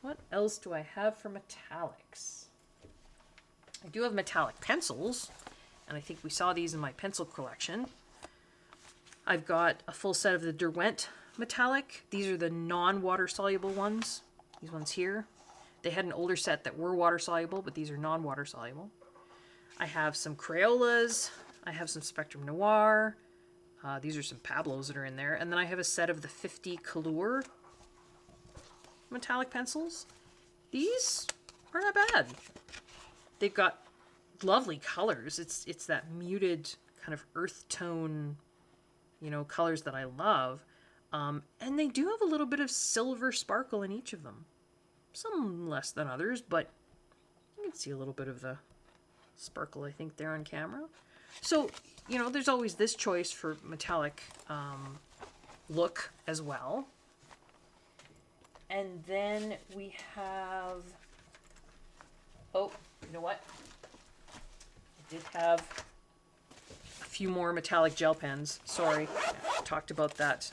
What else do I have for metallics? I do have metallic pencils, and I think we saw these in my pencil collection. I've got a full set of the Derwent metallic. These are the non-water soluble ones. These ones here. They had an older set that were water soluble, but these are non-water soluble. I have some Crayolas, I have some Spectrum Noir. These are some Pablos that are in there. And then I have a set of the 50 Color metallic pencils. These are not bad. They've got lovely colors. It's that muted kind of earth tone, you know, colors that I love. And they do have a little bit of silver sparkle in each of them. Some less than others, but you can see a little bit of the sparkle, I think, there on camera. So, you know, there's always this choice for metallic look as well. And then we have, oh, you know what? I did have a few more metallic gel pens. Sorry, I talked about that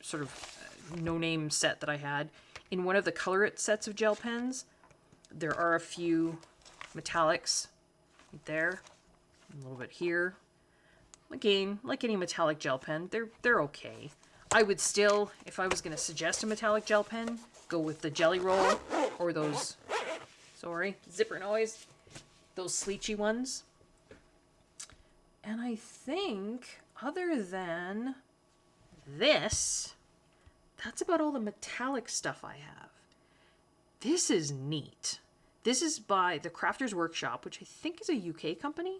sort of no-name set that I had. In one of the Color It sets of gel pens, there are a few metallics right there, a little bit here. Again, like any metallic gel pen, they're okay. I would still, if I was going to suggest a metallic gel pen, go with the Gelly Roll or those, sorry, zipper noise, those Slicci ones. And I think, other than this, that's about all the metallic stuff I have. This is neat. This is by the Crafters Workshop, which I think is a UK company.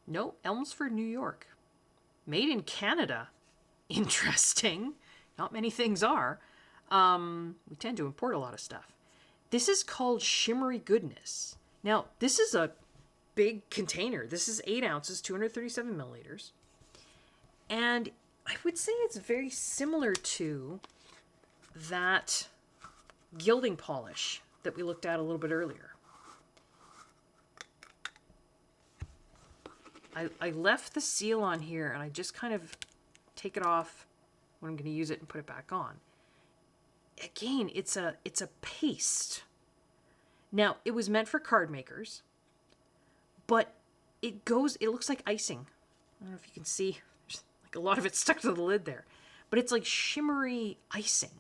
No, Elmsford, New York. Made in Canada. Interesting. Not many things are. We tend to import a lot of stuff. This is called Shimmery Goodness. Now, this is a big container. This is 8 ounces, 237 milliliters. And I would say it's very similar to that gilding polish that we looked at a little bit earlier. I left the seal on here, and I just kind of take it off when I'm going to use it and put it back on. Again, it's a paste. Now, it was meant for card makers, but it looks like icing. I don't know if you can see, there's like a lot of it stuck to the lid there, but it's like shimmery icing.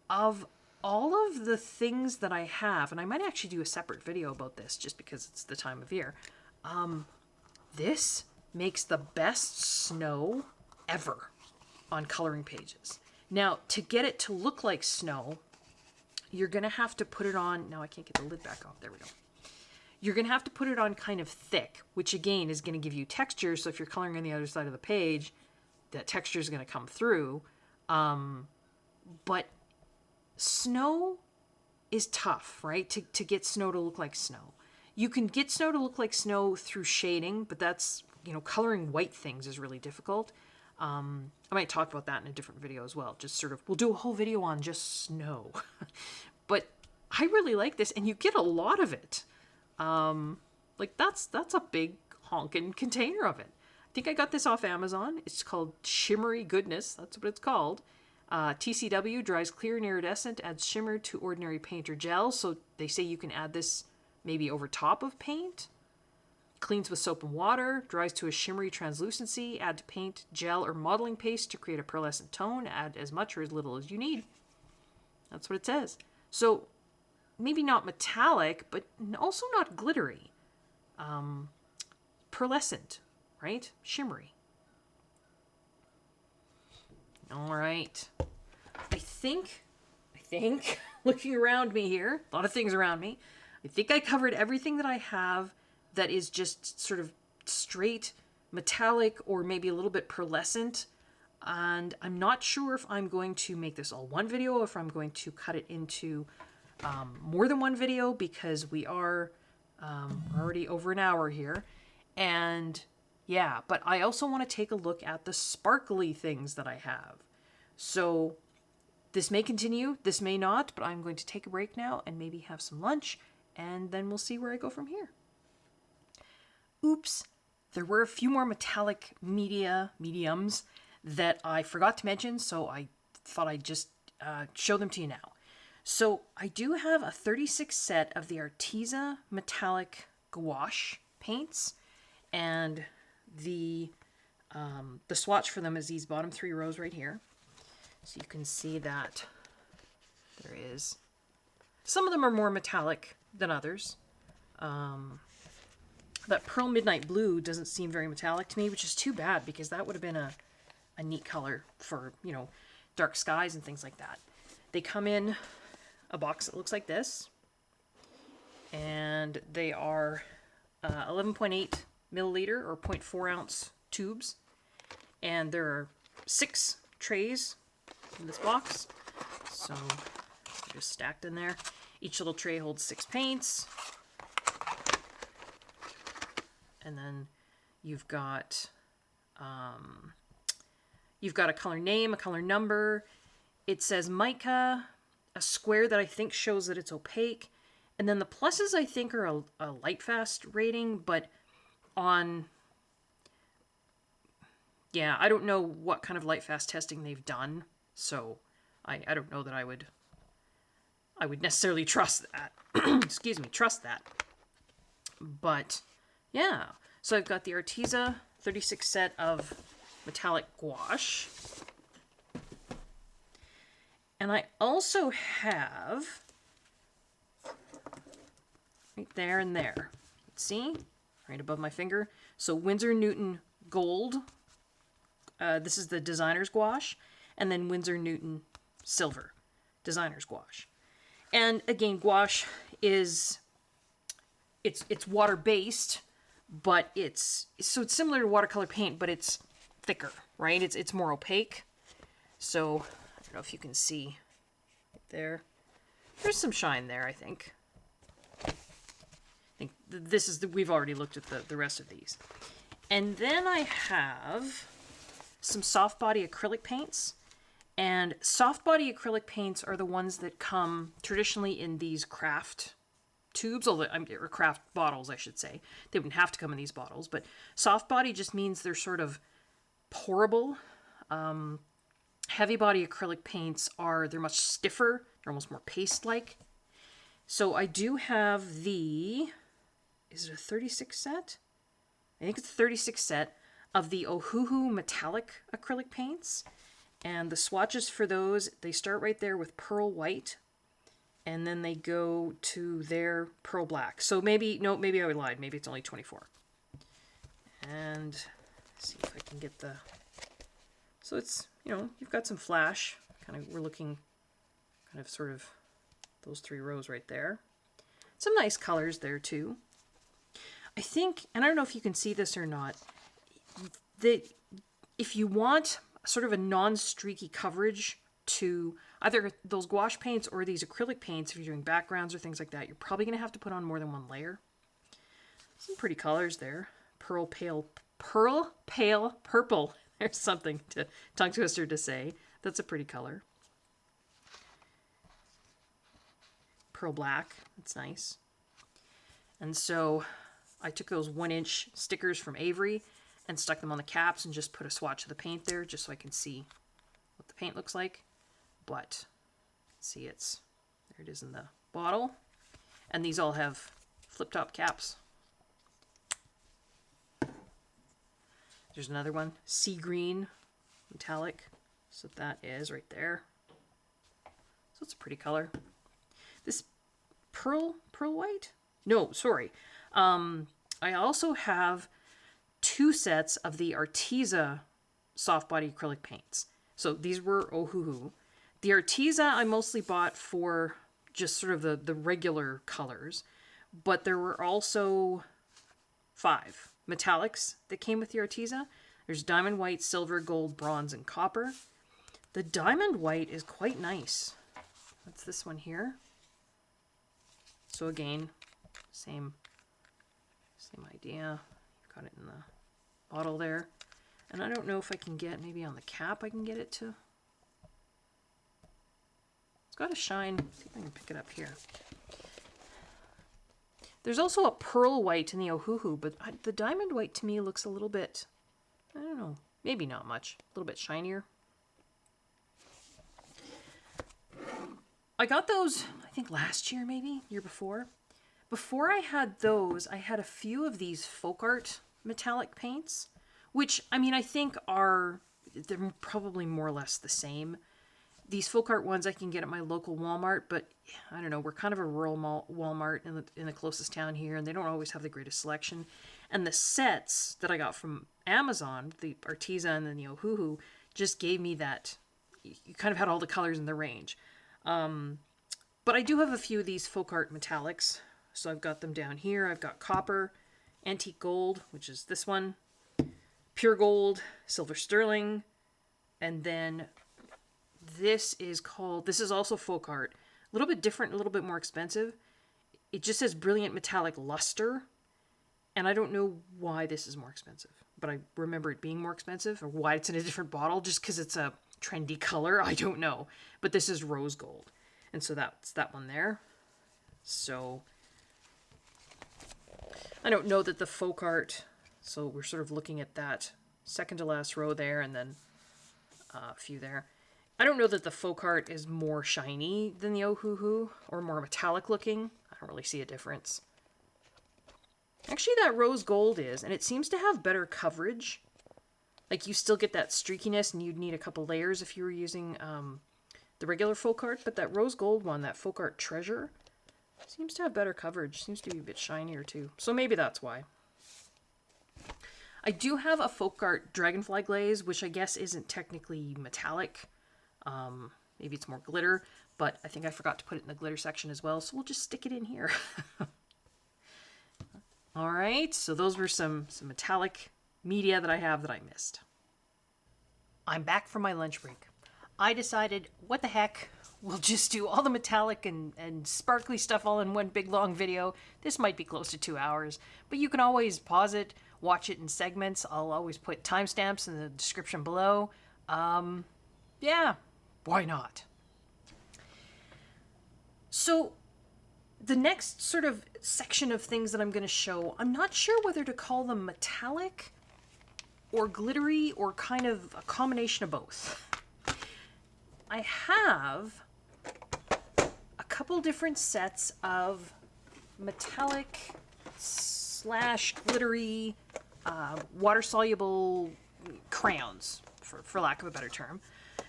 Of all of the things that I have, and I might actually do a separate video about this just because it's the time of year, this makes the best snow ever on coloring pages. Now, to get it to look like snow, you're going to have to put it on, now I can't get the lid back off, there we go. You're going to have to put it on kind of thick, which again is going to give you texture, so if you're coloring on the other side of the page, that texture is going to come through. But snow is tough, right? To get snow to look like snow. You can get snow to look like snow through shading, but that's, you know, coloring white things is really difficult. I might talk about that in a different video as well. Just sort of, we'll do a whole video on just snow. But I really like this, and you get a lot of it. Like that's a big honkin' container of it. I think I got this off Amazon. It's called Shimmery Goodness. That's what it's called. TCW dries clear and iridescent, adds shimmer to ordinary paint or gel. So they say you can add this maybe over top of paint. Cleans with soap and water, dries to a shimmery translucency, add to paint, gel, or modeling paste to create a pearlescent tone. Add as much or as little as you need. That's what it says. So maybe not metallic, but also not glittery. Pearlescent, right? Shimmery. All right. I think, looking around me here, a lot of things around me, I think I covered everything that I have that is just sort of straight metallic or maybe a little bit pearlescent. And I'm not sure if I'm going to make this all one video or if I'm going to cut it into more than one video, because we are already over an hour here. And yeah, but I also want to take a look at the sparkly things that I have. So this may continue, this may not, but I'm going to take a break now and maybe have some lunch, and then we'll see where I go from here. Oops, there were a few more metallic mediums that I forgot to mention, so I thought I'd just show them to you now. So I do have a 36 set of the Arteza metallic gouache paints, and the swatch for them is these bottom 3 rows right here. So you can see that there is, some of them are more metallic than others. That Pearl Midnight Blue doesn't seem very metallic to me, which is too bad because that would have been a neat color for, you know, dark skies and things like that. They come in a box that looks like this, and they are 11.8 milliliter or 0.4 ounce tubes, and there are 6 trays in this box, so they're just stacked in there. Each little tray holds 6 paints, and then you've got a color name, a color number. It says mica, a square that I think shows that it's opaque, and then the pluses I think are a light fast rating, but on, yeah, I don't know what kind of light fast testing they've done, so I don't know that I would necessarily trust that. Excuse me, trust that. But yeah, so I've got the Arteza 36 set of metallic gouache. And I also have, right there and there, see, right above my finger, so Winsor Newton Gold, this is the designer's gouache, and then Winsor Newton Silver, designer's gouache. And again, gouache is, it's water-based, but it's similar to watercolor paint, but it's thicker, right? It's more opaque. So I don't know if you can see right there. There's some shine there, I think. I think this is we've already looked at the rest of these. And then I have some soft body acrylic paints. And soft body acrylic paints are the ones that come traditionally in these craft tubes, or craft bottles, I should say. They wouldn't have to come in these bottles, but soft body just means they're sort of pourable. Heavy body acrylic paints they're much stiffer. They're almost more paste-like. So I do have is it a 36 set? I think it's a 36 set of the Ohuhu metallic acrylic paints. And the swatches for those, they start right there with pearl white, and then they go to their pearl black. So maybe I lied. Maybe it's only 24. And let's see if I can get so it's, you've got some flash. We're looking kind of sort of those 3 rows right there. Some nice colors there too. I think, and I don't know if you can see this or not, that if you want sort of a non-streaky coverage to either those gouache paints or these acrylic paints, if you're doing backgrounds or things like that, you're probably going to have to put on more than one layer. Some pretty colors there. Pearl pale purple. There's something to tongue twister to say. That's a pretty color. Pearl black. That's nice. And so I took those 1-inch stickers from Avery and stuck them on the caps and just put a swatch of the paint there just so I can see what the paint looks like. But see, there it is in the bottle. And these all have flip-top caps. There's another one, sea green metallic. So that is right there. So it's a pretty color. This pearl white? No, sorry. I also have 2 sets of the Arteza soft body acrylic paints. So these were Ohuhu. The Arteza I mostly bought for just sort of the regular colors, but there were also 5 metallics that came with the Arteza. There's diamond white, silver, gold, bronze, and copper. The diamond white is quite nice. That's this one here. So again, same idea. Got it in the bottle there. And I don't know if I can get, maybe on the cap I can get it to. It's got to shine. Let's see if I can pick it up here. There's also a pearl white in the Ohuhu, but the diamond white to me looks a little bit, I don't know, maybe not much, a little bit shinier. I got those, I think last year maybe, year before. Before I had those, I had a few of these folk art metallic paints, which, I mean, I think they're probably more or less the same. These folk art ones I can get at my local Walmart, but I don't know, we're kind of a rural Walmart in the closest town here, and they don't always have the greatest selection. And the sets that I got from Amazon, the Artisan and the Ohuhu, just gave me that, you kind of had all the colors in the range. But I do have a few of these folk art metallics, so I've got them down here. I've got copper, antique gold, which is this one, pure gold, silver sterling, and then this is also folk art. A little bit different, a little bit more expensive. It just says brilliant metallic luster, and I don't know why this is more expensive, but I remember it being more expensive, or why it's in a different bottle, just because it's a trendy color. I don't know, but this is rose gold, and so that's that one there. So I don't know that the folk art, so we're sort of looking at that second to last row there, and then a few there. I don't know that the folk art is more shiny than the Ohuhu, or more metallic looking. I don't really see a difference. Actually, that rose gold is, and it seems to have better coverage. Like, you still get that streakiness, and you'd need a couple layers if you were using the regular folk art, but that rose gold one, that folk art treasure, seems to have better coverage. Seems to be a bit shinier too. So maybe that's why. I do have a folk art dragonfly glaze, which I guess isn't technically metallic. Maybe it's more glitter, but I think I forgot to put it in the glitter section as well, so we'll just stick it in here. All right, so those were some metallic media that I have that I missed. I'm back from my lunch break. I decided, what the heck, we'll just do all the metallic and sparkly stuff all in one big long video. This might be close to 2 hours, but you can always pause it, watch it in segments. I'll always put timestamps in the description below. Yeah, why not? So the next sort of section of things that I'm going to show, I'm not sure whether to call them metallic or glittery or kind of a combination of both. I have a couple different sets of metallic / glittery water-soluble crayons, for lack of a better term.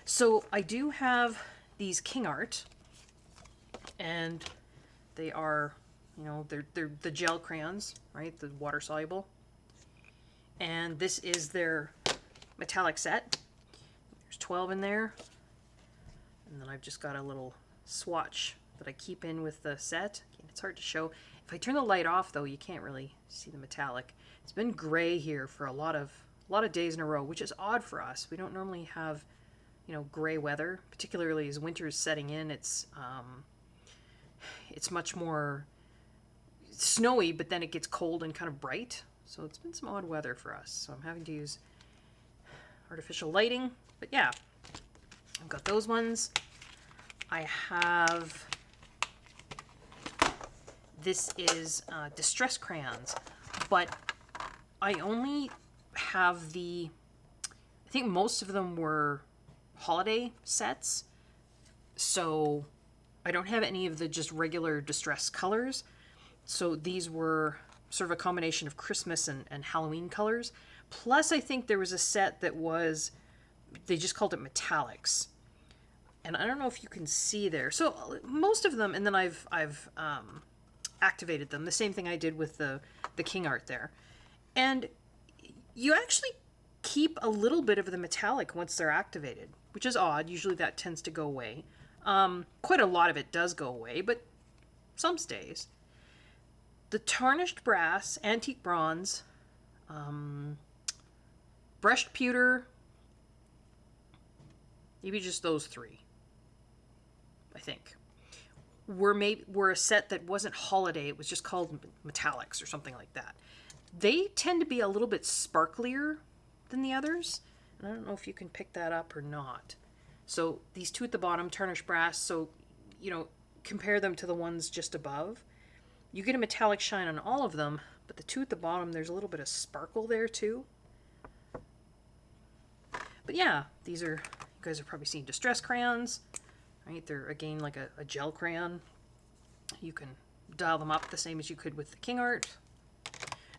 So I do have these King Art, and they are, you know, they're the gel crayons, right? The water-soluble. And this is their metallic set. There's 12 in there. And then I've just got a little swatch that I keep in with the set. Again, it's hard to show. If I turn the light off, though, you can't really see the metallic. It's been gray here for a lot of days in a row, which is odd for us. We don't normally have, you know, gray weather, particularly as winter is setting in. It's much more snowy, but then it gets cold and kind of bright. So it's been some odd weather for us. So I'm having to use artificial lighting. But yeah, I've got those ones. I have, this is distress crayons, but I only have I think most of them were holiday sets, so I don't have any of the just regular distress colors. So these were sort of a combination of Christmas and Halloween colors. Plus, I think there was a set that was, they just called it metallics. And I don't know if you can see there. So most of them, and then I've activated them. The same thing I did with the King Art there. And you actually keep a little bit of the metallic once they're activated, which is odd. Usually that tends to go away. Quite a lot of it does go away, but some stays. The tarnished brass, antique bronze, brushed pewter, maybe just those three, I think, were a set that wasn't holiday. It was just called metallics or something like that. They tend to be a little bit sparklier than the others, and I don't know if you can pick that up or not. So these two at the bottom, tarnished brass, so, you know, compare them to the ones just above. You get a metallic shine on all of them, but the two at the bottom, there's a little bit of sparkle there too. But yeah, these are, you guys have probably seen distress crayons, right? They're, again, like a gel crayon. You can dial them up the same as you could with the King Art.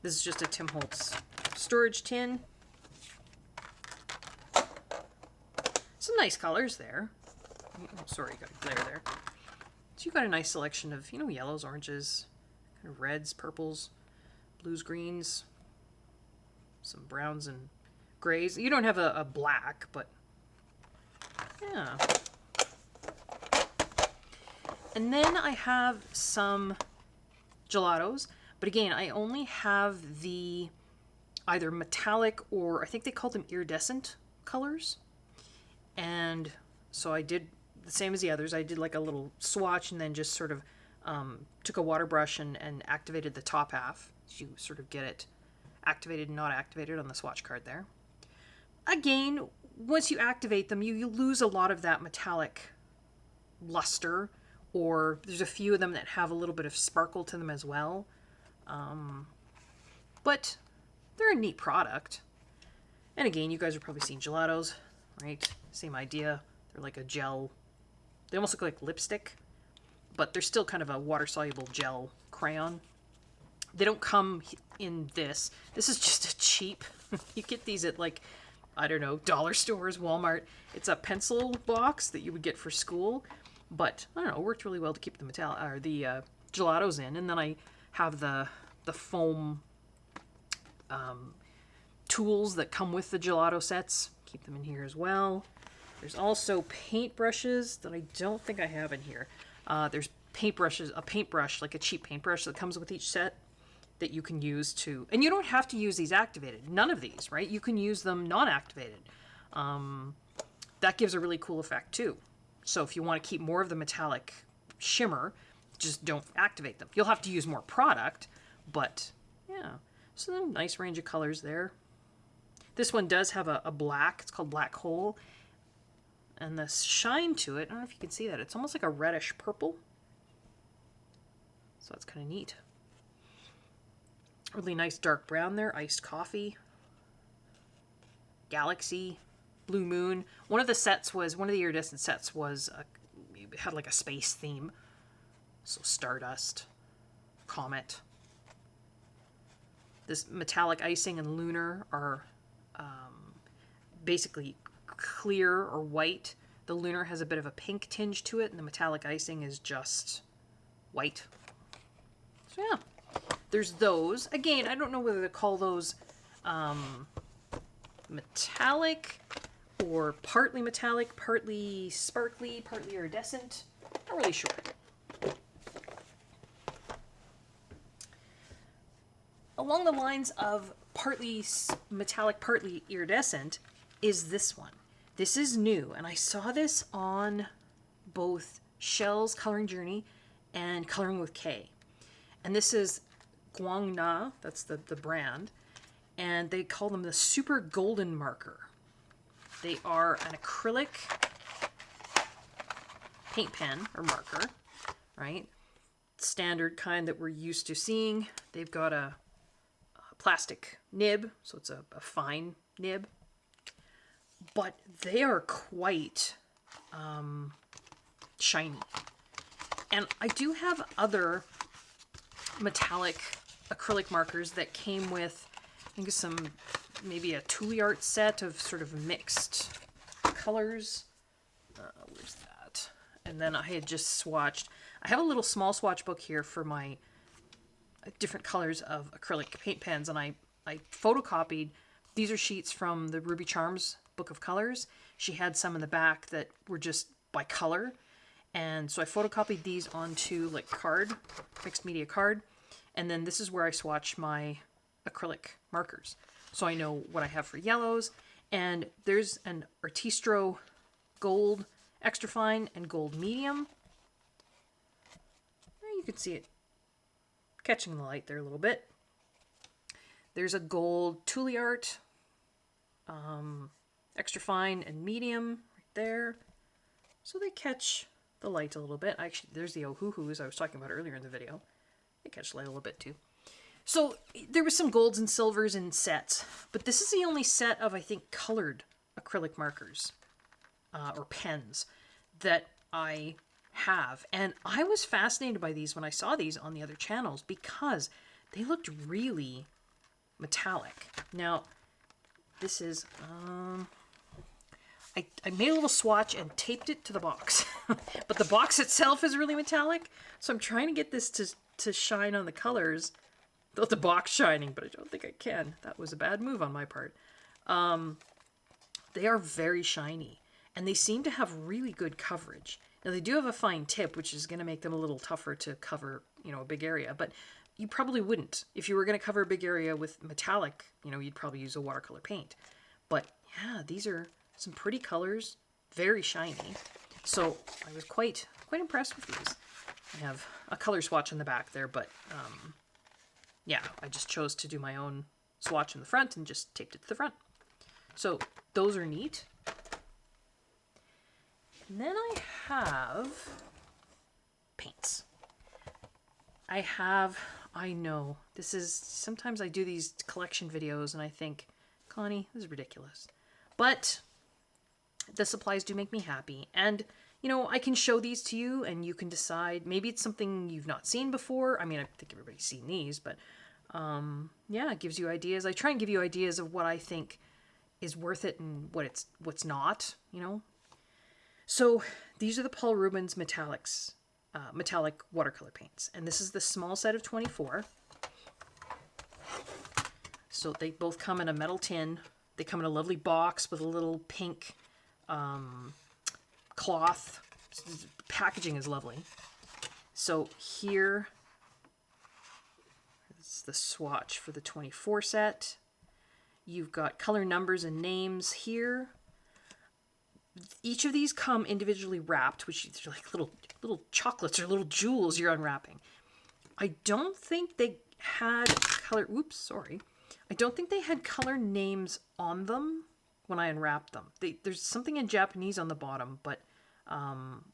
This is just a Tim Holtz storage tin. Some nice colors there. Oh, sorry, got a glare there. So you've got a nice selection of, you know, yellows, oranges, kind of reds, purples, blues, greens, some browns and grays. You don't have a black, but yeah. And then I have some gelatos, but again, I only have the either metallic or I think they call them iridescent colors. And so I did the same as the others. I did like a little swatch and then just sort of took a water brush and activated the top half. So you sort of get it activated and not activated on the swatch card there. Again, once you activate them, you lose a lot of that metallic luster, or there's a few of them that have a little bit of sparkle to them as well. But they're a neat product. And again, you guys are probably seeing gelatos, right? Same idea. They're like a gel. They almost look like lipstick, but they're still kind of a water-soluble gel crayon. They don't come in this. This is just a cheap. You get these at like, I don't know, dollar stores, Walmart. It's a pencil box that you would get for school. But I don't know, it worked really well to keep the gelatos in. And then I have the foam tools that come with the gelato sets. Keep them in here as well. There's also paintbrushes that I don't think I have in here. There's paintbrushes, a paintbrush, like a cheap paintbrush that comes with each set that you can use to, and you don't have to use these activated. None of these, right? You can use them non-activated. That gives a really cool effect too. So if you want to keep more of the metallic shimmer, just don't activate them. You'll have to use more product, but yeah. So then nice range of colors there. This one does have a black. It's called Black Hole. And the shine to it, I don't know if you can see that. It's almost like a reddish purple. So that's kind of neat. Really nice dark brown there. Iced Coffee. Galaxy. Blue Moon. One of the iridescent sets was, it had like a space theme. So Stardust. Comet. This metallic icing and lunar are basically clear or white. The lunar has a bit of a pink tinge to it, and the metallic icing is just white. So yeah, there's those. Again, I don't know whether to call those metallic or partly metallic, partly sparkly, partly iridescent. Not really sure. Along the lines of partly metallic, partly iridescent is this one. This is new, and I saw this on both Shell's Coloring Journey and Coloring with Kay. And this is Guangna, that's the brand, and they call them the Super Golden Marker. They are an acrylic paint pen or marker, right? Standard kind that we're used to seeing. They've got a plastic nib, so it's a fine nib. But they are quite shiny. And I do have other metallic acrylic markers that came with, I think, maybe a Csy Art set of sort of mixed colors. Where's that? And then I had just swatched. I have a little small swatch book here for my different colors of acrylic paint pens, and I photocopied. These are sheets from the Ruby Charms book of colors. She had some in the back that were just by color, and so I photocopied these onto like card, mixed media card, and then this is where I swatch my acrylic markers. So I know what I have for yellows, and there's an Artistro gold extra fine and gold medium. You can see it catching the light there a little bit. There's a gold Csy Art, extra fine and medium right there. So they catch the light a little bit. Actually, there's the Ohuhus I was talking about earlier in the video. They catch the light a little bit too. So there was some golds and silvers in sets, but this is the only set of, I think, colored acrylic markers or pens that I have. And I was fascinated by these when I saw these on the other channels because they looked really metallic. Now, this is, I made a little swatch and taped it to the box. But the box itself is really metallic, so I'm trying to get this to shine on the colors without the box shining, but I don't think I can. That was a bad move on my part. They are very shiny, and they seem to have really good coverage. Now, they do have a fine tip, which is going to make them a little tougher to cover, you know, a big area, but you probably wouldn't. If you were going to cover a big area with metallic, you know, you'd probably use a watercolor paint. But yeah, these are some pretty colors, very shiny. So I was quite impressed with these. I have a color swatch on the back there, but yeah, I just chose to do my own swatch in the front and just taped it to the front. So those are neat. And then I have paints. I know, this is, sometimes I do these collection videos and I think, Connie, this is ridiculous. But the supplies do make me happy. And, you know, I can show these to you and you can decide, maybe it's something you've not seen before. I mean, I think everybody's seen these, but yeah, it gives you ideas. I try and give you ideas of what I think is worth it and what's not, you know. So these are the Paul Rubens metallics, metallic watercolor paints, and this is the small set of 24. So they both come in a metal tin. They come in a lovely box with a little pink cloth. Packaging is lovely. So here is the swatch for the 24 set. You've got color numbers and names here. Each of these come individually wrapped, which are like little chocolates or little jewels you're unwrapping. I don't think they had color, oops, sorry. I don't think they had color names on them when I unwrapped them. There's something in Japanese on the bottom, but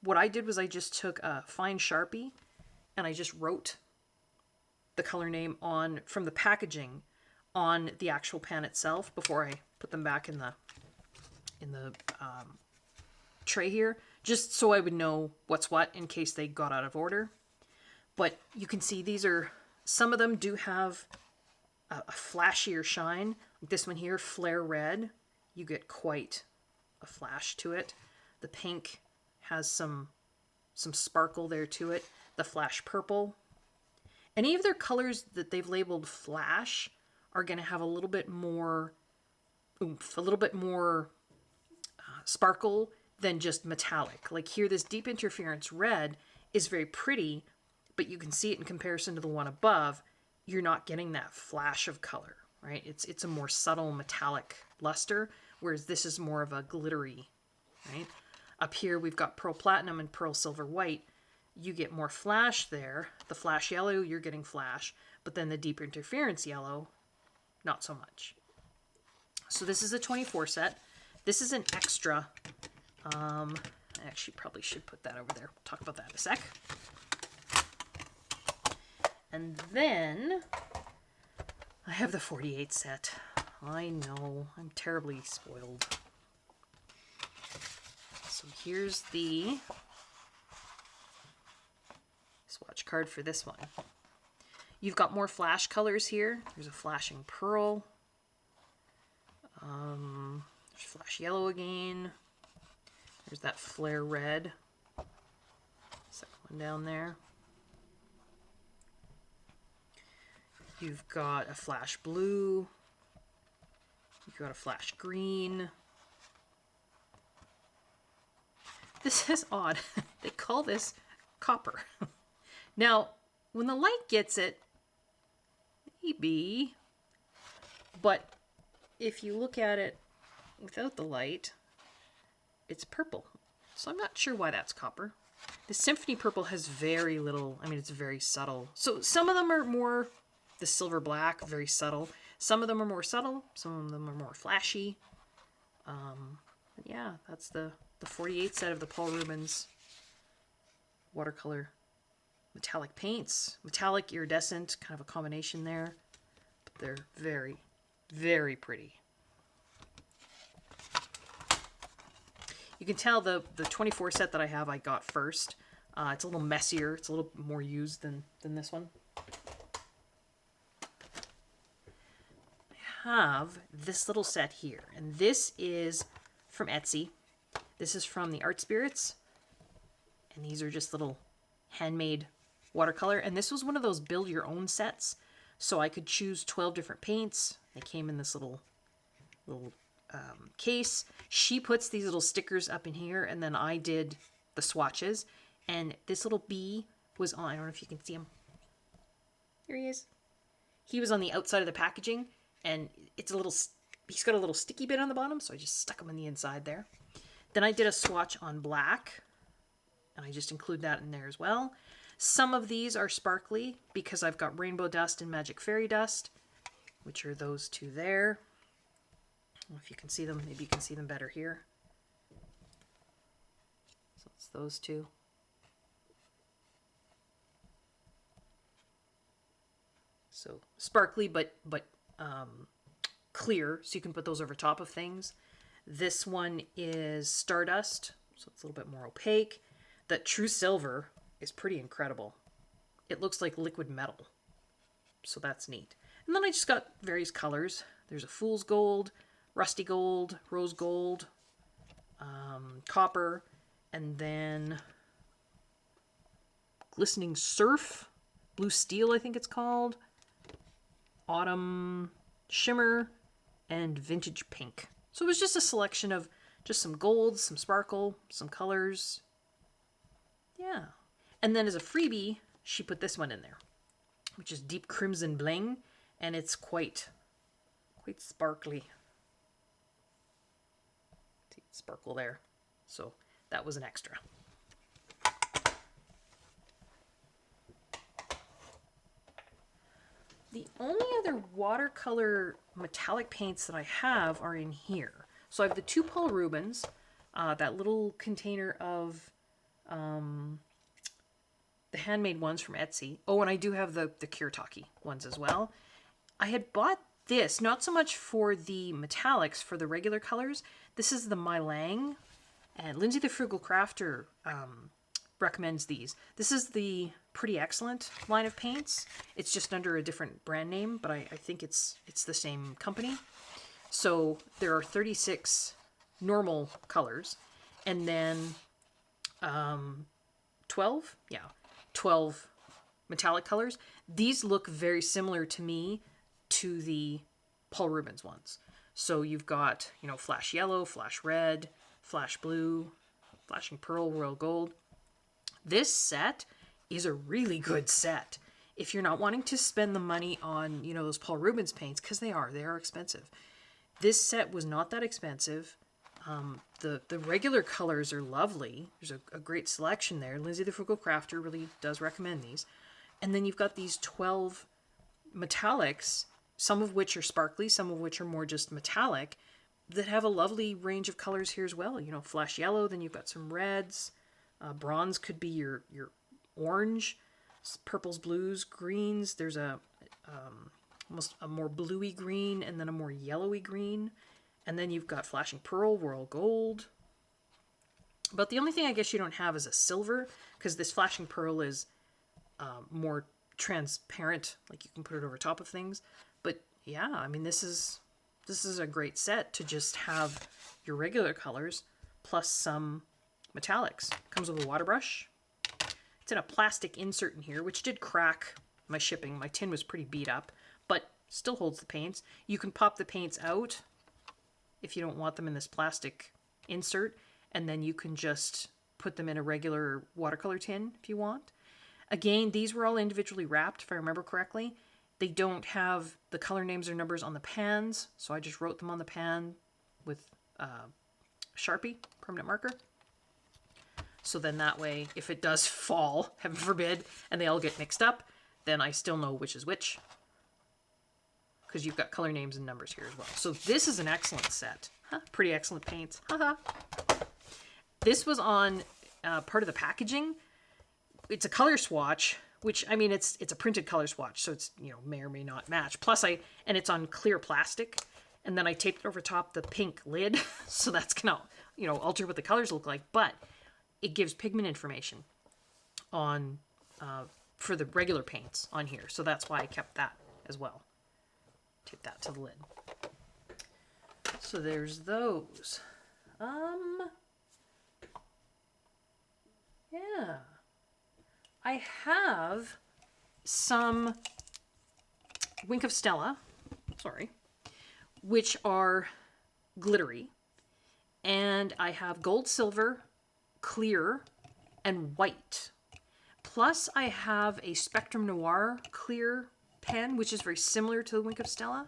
what I did was I just took a fine Sharpie and I just wrote the color name on from the packaging on the actual pan itself before I put them back in the tray here, just so I would know what's what in case they got out of order. But you can see these are, some of them do have a flashier shine. Like this one here, Flare Red, you get quite a flash to it. The pink has some sparkle there to it. The Flash Purple. Any of their colors that they've labeled flash are going to have a little bit more oomph, a little bit more sparkle than just metallic. Like here, this Deep Interference Red is very pretty, but you can see it in comparison to the one above. You're not getting that flash of color, right? It's a more subtle metallic luster, whereas this is more of a glittery, right? Up here, we've got Pearl Platinum and Pearl Silver White. You get more flash there. The Flash Yellow, you're getting flash, but then the Deep Interference Yellow, not so much. So this is a 24 set. This is an extra. I actually probably should put that over there. We'll talk about that in a sec. And then I have the 48 set. I know, I'm terribly spoiled. So here's the swatch card for this one. You've got more flash colors here. There's a flashing pearl. There's flash yellow again. There's that flare red. Second one down there. You've got a flash blue. You've got a flash green. This is odd. They call this copper. Now, when the light gets it, maybe, but if you look at it without the light, it's purple. So I'm not sure why that's copper. The Symphony Purple has very little, I mean, it's very subtle. So some of them are more the silver black, very subtle. Some of them are more subtle. Some of them are more flashy. But yeah, that's the 48 set of the Paul Rubens watercolor metallic paints. Metallic, iridescent, kind of a combination there. But they're very, very pretty. You can tell the 24 set that I have I got first. It's a little messier. It's a little more used than this one. I have this little set here. And this is from Etsy. This is from the Art Spirits. And these are just little handmade watercolor. And this was one of those build your own sets. So I could choose 12 different paints. They came in this little case. She puts these little stickers up in here, and then I did the swatches. And this little bee was on, I don't know if you can see him. Here he is. He was on the outside of the packaging, and it's a little, he's got a little sticky bit on the bottom, so I just stuck him on the inside there. Then I did a swatch on black, and I just include that in there as well. Some of these are sparkly because I've got Rainbow Dust and Magic Fairy Dust, which are those two there. I don't know if you can see them. Maybe you can see them better here. So it's those two. So sparkly, but clear, so you can put those over top of things. This one is Stardust, so it's a little bit more opaque. That True Silver is pretty incredible. It looks like liquid metal, so that's neat. And then I just got various colors. There's a Fool's Gold, Rusty Gold, Rose Gold, Copper, and then Glistening Surf, Blue Steel I think it's called, Autumn Shimmer, and Vintage Pink. So it was just a selection of just some golds, some sparkle, some colors. Yeah. And then as a freebie, she put this one in there, which is Deep Crimson Bling, and it's quite sparkly. See, sparkle there. So that was an extra. The only other watercolor metallic paints that I have are in here. So I have the two Paul Rubens, that little container of the handmade ones from Etsy. Oh, and I do have the Kuretake ones as well. I had bought this, not so much for the metallics, for the regular colors. This is the Meiliang, and Lindsay the Frugal Crafter recommends these. This is the Pretty Excellent line of paints. It's just under a different brand name, but I think it's the same company. So there are 36 normal colors, and then 12 metallic colors. These look very similar to me to the Paul Rubens ones. So you've got, flash yellow, flash red, flash blue, flashing pearl, royal gold. This set is a really good set. If you're not wanting to spend the money on, those Paul Rubens paints, because they are expensive. This set was not that expensive. The regular colors are lovely. There's a great selection there. Lindsay the Frugal Crafter really does recommend these. And then you've got these 12 metallics, some of which are sparkly, some of which are more just metallic, that have a lovely range of colors here as well. Flash yellow, then you've got some reds. Bronze could be your orange, purples, blues, greens. There's almost a more bluey green and then a more yellowy green. And then you've got flashing pearl, royal gold. But the only thing I guess you don't have is a silver, because this flashing pearl is more transparent, like you can put it over top of things. But yeah, I mean, this is a great set to just have your regular colors plus some metallics. Comes with a water brush. It's in a plastic insert in here, which did crack my shipping. My tin was pretty beat up, but still holds the paints. You can pop the paints out if you don't want them in this plastic insert, and then you can just put them in a regular watercolor tin if you want. Again, these were all individually wrapped, if I remember correctly. They don't have the color names or numbers on the pans, so I just wrote them on the pan with Sharpie, permanent marker. So then that way, if it does fall, heaven forbid, and they all get mixed up, then I still know which is which. Because you've got color names and numbers here as well. So this is an excellent set. Pretty excellent paints. This was on part of the packaging. It's a color swatch, which, I mean, it's a printed color swatch, so it's, may or may not match. Plus, and it's on clear plastic, and then I taped over top the pink lid, so that's gonna, alter what the colors look like, but it gives pigment information on, for the regular paints on here, so that's why I kept that as well. Tape that to the lid. So there's those. I have some Wink of Stella, sorry, which are glittery. And I have gold, silver, clear, and white. Plus I have a Spectrum Noir clear pen, which is very similar to the Wink of Stella.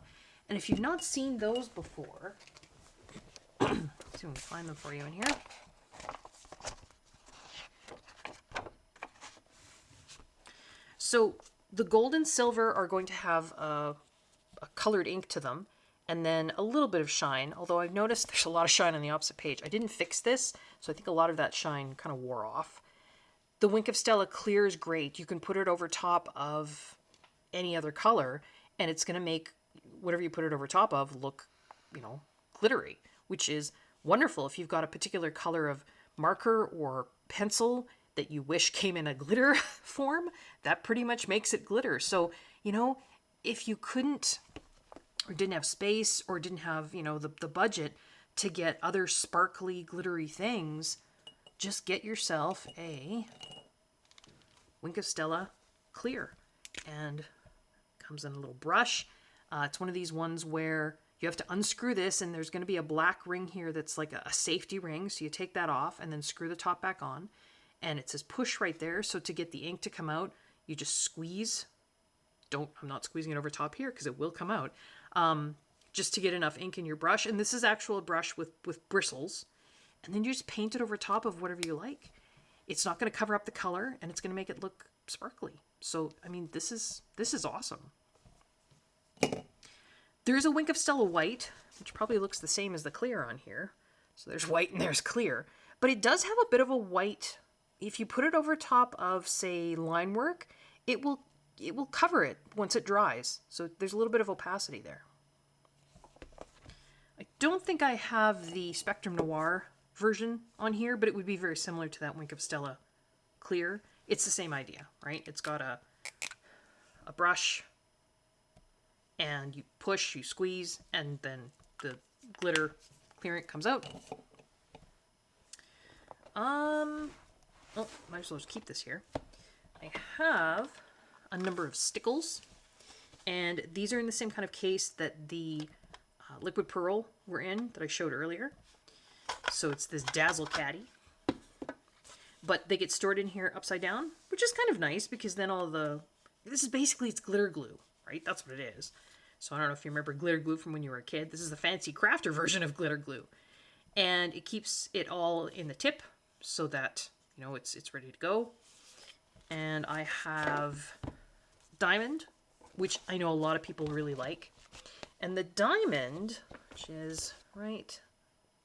And if you've not seen those before, let's see if we can find them for you in here. So the gold and silver are going to have a colored ink to them, and then a little bit of shine, although I've noticed there's a lot of shine on the opposite page. I didn't fix this, so I think a lot of that shine kind of wore off. The Wink of Stella clear is great. You can put it over top of any other color, and it's going to make whatever you put it over top of look, you know, glittery, which is wonderful if you've got a particular color of marker or pencil that you wish came in a glitter form. That pretty much makes it glitter. So, you know, if you couldn't or didn't have space or didn't have, you know, the budget to get other sparkly, glittery things, just get yourself a Wink of Stella clear. And it comes in a little brush. It's one of these ones where you have to unscrew this, and there's going to be a black ring here that's like a safety ring. So you take that off and then screw the top back on. And it says push right there. So to get the ink to come out, you just squeeze. I'm not squeezing it over top here because it will come out. Just to get enough ink in your brush. And this is actual brush with bristles. And then you just paint it over top of whatever you like. It's not going to cover up the color, and it's going to make it look sparkly. So, I mean, this is awesome. There's a Wink of Stella white, which probably looks the same as the clear on here. So there's white and there's clear. But it does have a bit of a white. If you put it over top of, say, line work, it will cover it once it dries. So there's a little bit of opacity there. I don't think I have the Spectrum Noir version on here, but it would be very similar to that Wink of Stella clear. It's the same idea, right? It's got a brush, and you push, you squeeze, and then the glitter clearant comes out. Oh, might as well just keep this here. I have a number of Stickles, and these are in the same kind of case that the Liquid Pearl were in that I showed earlier. So it's this Dazzle Caddy. But they get stored in here upside down, which is kind of nice because then this is basically, it's glitter glue, right? That's what it is. So I don't know if you remember glitter glue from when you were a kid. This is the fancy crafter version of glitter glue. And it keeps it all in the tip so that, you know, it's ready to go. And I have Diamond, which I know a lot of people really like. And the Diamond, which is right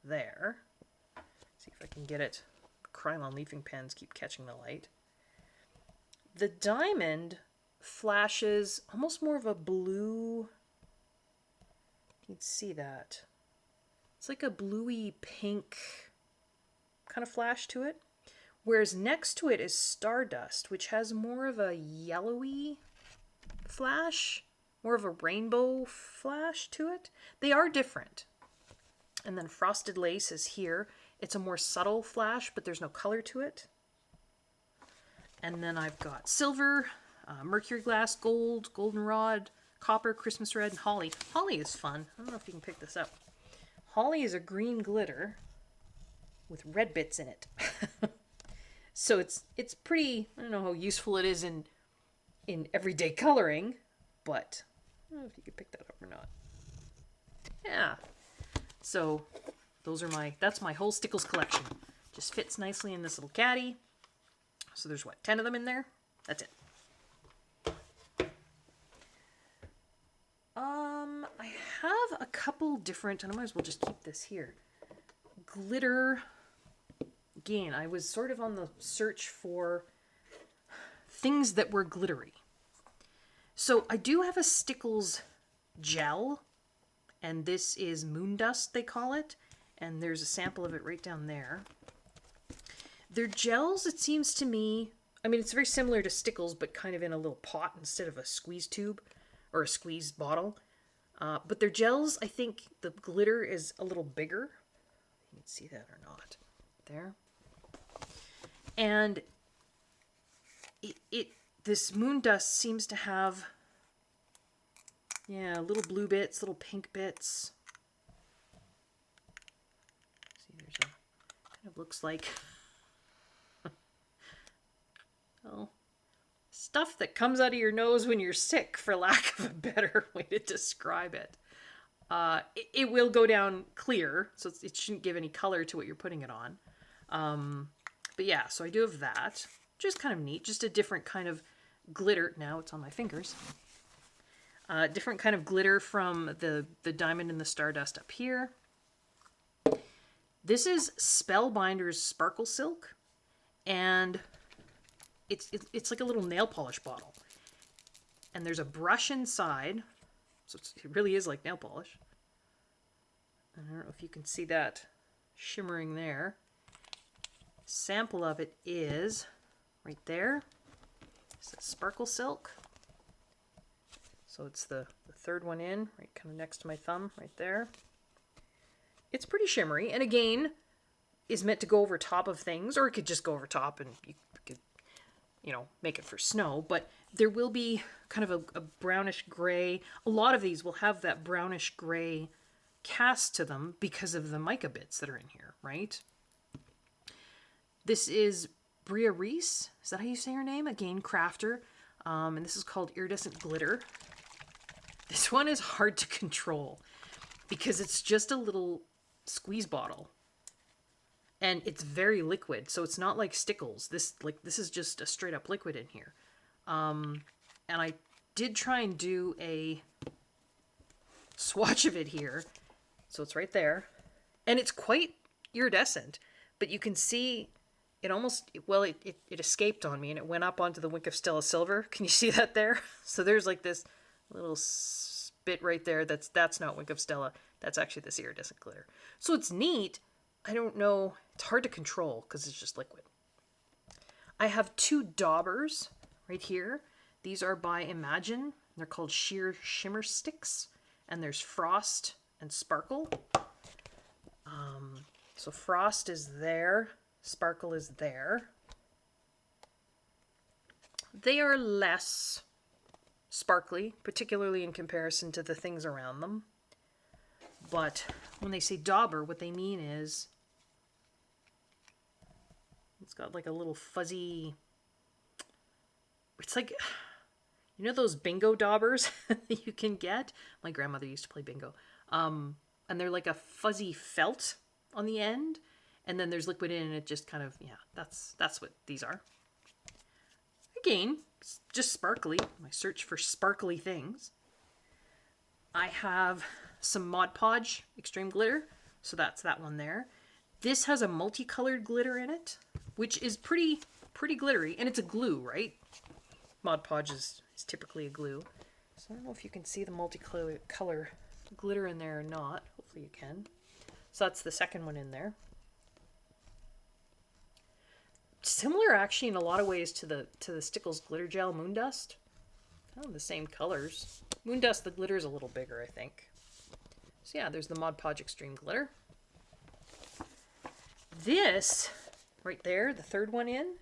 there. Let's see if I can get it. Krylon leafing pens keep catching the light. The Diamond flashes almost more of a blue. You can see that. It's like a bluey pink kind of flash to it. Whereas next to it is Stardust, which has more of a yellowy flash, more of a rainbow flash to it. They are different. And then Frosted Lace is here. It's a more subtle flash, but there's no color to it. And then I've got Silver, Mercury Glass, Gold, Goldenrod, Copper, Christmas Red, and Holly. Holly is fun. I don't know if you can pick this up. Holly is a green glitter with red bits in it. So it's pretty, I don't know how useful it is in everyday coloring, but I don't know if you could pick that up or not. Yeah. So that's my whole Stickles collection. Just fits nicely in this little caddy. So there's 10 of them in there? That's it. I have a couple different, and I might as well just keep this here. Glitter. Again, I was sort of on the search for things that were glittery. So I do have a Stickles gel, and this is Moon Dust, they call it. And there's a sample of it right down there. They're gels, it seems to me. I mean, it's very similar to Stickles, but kind of in a little pot instead of a squeeze tube or a squeeze bottle. But they're gels. I think the glitter is a little bigger. You can see that or not. There. And this moon dust seems to have, yeah, little blue bits, little pink bits. See, there's a, kind of looks like, oh, stuff that comes out of your nose when you're sick, for lack of a better way to describe it. It will go down clear, so it shouldn't give any color to what you're putting it on. But yeah, so I do have that. Just kind of neat. Just a different kind of glitter. Now it's on my fingers. Different kind of glitter from the diamond and the stardust up here. This is Spellbinder's Sparkle Silk. And it's like a little nail polish bottle. And there's a brush inside. So it really is like nail polish. I don't know if you can see that shimmering there. Sample of it is right there. It says Sparkle Silk. So it's the third one in, right kind of next to my thumb, right there. It's pretty shimmery, and again, is meant to go over top of things, or it could just go over top and you could, you know, make it for snow, but there will be kind of a brownish gray. A lot of these will have that brownish gray cast to them because of the mica bits that are in here, right? This is Bria Reese. Is that how you say her name? Again, crafter. And this is called Iridescent Glitter. This one is hard to control because it's just a little squeeze bottle. And it's very liquid, so it's not like Stickles. This is just a straight up liquid in here. And I did try and do a swatch of it here. So it's right there. And it's quite iridescent, but you can see it almost, well, it escaped on me and it went up onto the Wink of Stella silver. Can you see that there? So there's like this little bit right there. That's not Wink of Stella. That's actually this iridescent glitter. So it's neat. I don't know. It's hard to control because it's just liquid. I have two daubers right here. These are by Imagine. They're called Sheer Shimmer Sticks. And there's Frost and Sparkle. So Frost is there. Sparkle is there. They are less sparkly, particularly in comparison to the things around them. But when they say dauber, what they mean is it's got like a little fuzzy, it's like, you know those bingo daubers that you can get? My grandmother used to play bingo. And they're like a fuzzy felt on the end. And then there's liquid in and it just kind of, yeah, that's what these are. Again, just sparkly. My search for sparkly things. I have some Mod Podge Extreme Glitter. So that's that one there. This has a multicolored glitter in it, which is pretty glittery. And it's a glue, right? Mod Podge is typically a glue. So I don't know if you can see the multicolor glitter in there or not. Hopefully you can. So that's the second one in there. Similar actually in a lot of ways to the Stickles Glitter Gel Moon Dust. Kind of the same colors. Moon Dust, the glitter is a little bigger, I think. So yeah, there's the Mod Podge Extreme Glitter. This, right there, the third one in,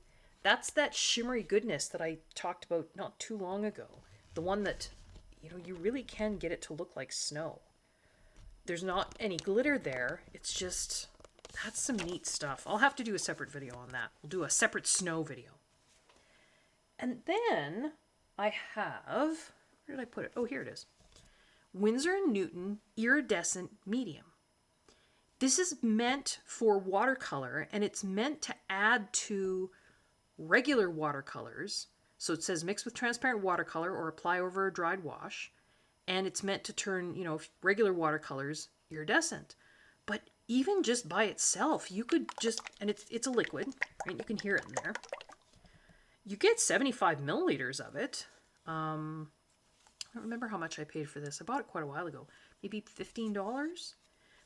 that's that Shimmery Goodness that I talked about not too long ago. The one that, you know, you really can get it to look like snow. There's not any glitter there. It's just, that's some neat stuff. I'll have to do a separate video on that. We'll do a separate snow video. And then I have, where did I put it? Oh, here it is. Winsor & Newton Iridescent Medium. This is meant for watercolor, and it's meant to add to regular watercolors. So it says mix with transparent watercolor or apply over a dried wash. And it's meant to turn, you know, regular watercolors iridescent. But even just by itself, you could just, and it's a liquid, right? You can hear it in there. You get 75 milliliters of it. I don't remember how much I paid for this. I bought it quite a while ago. Maybe $15.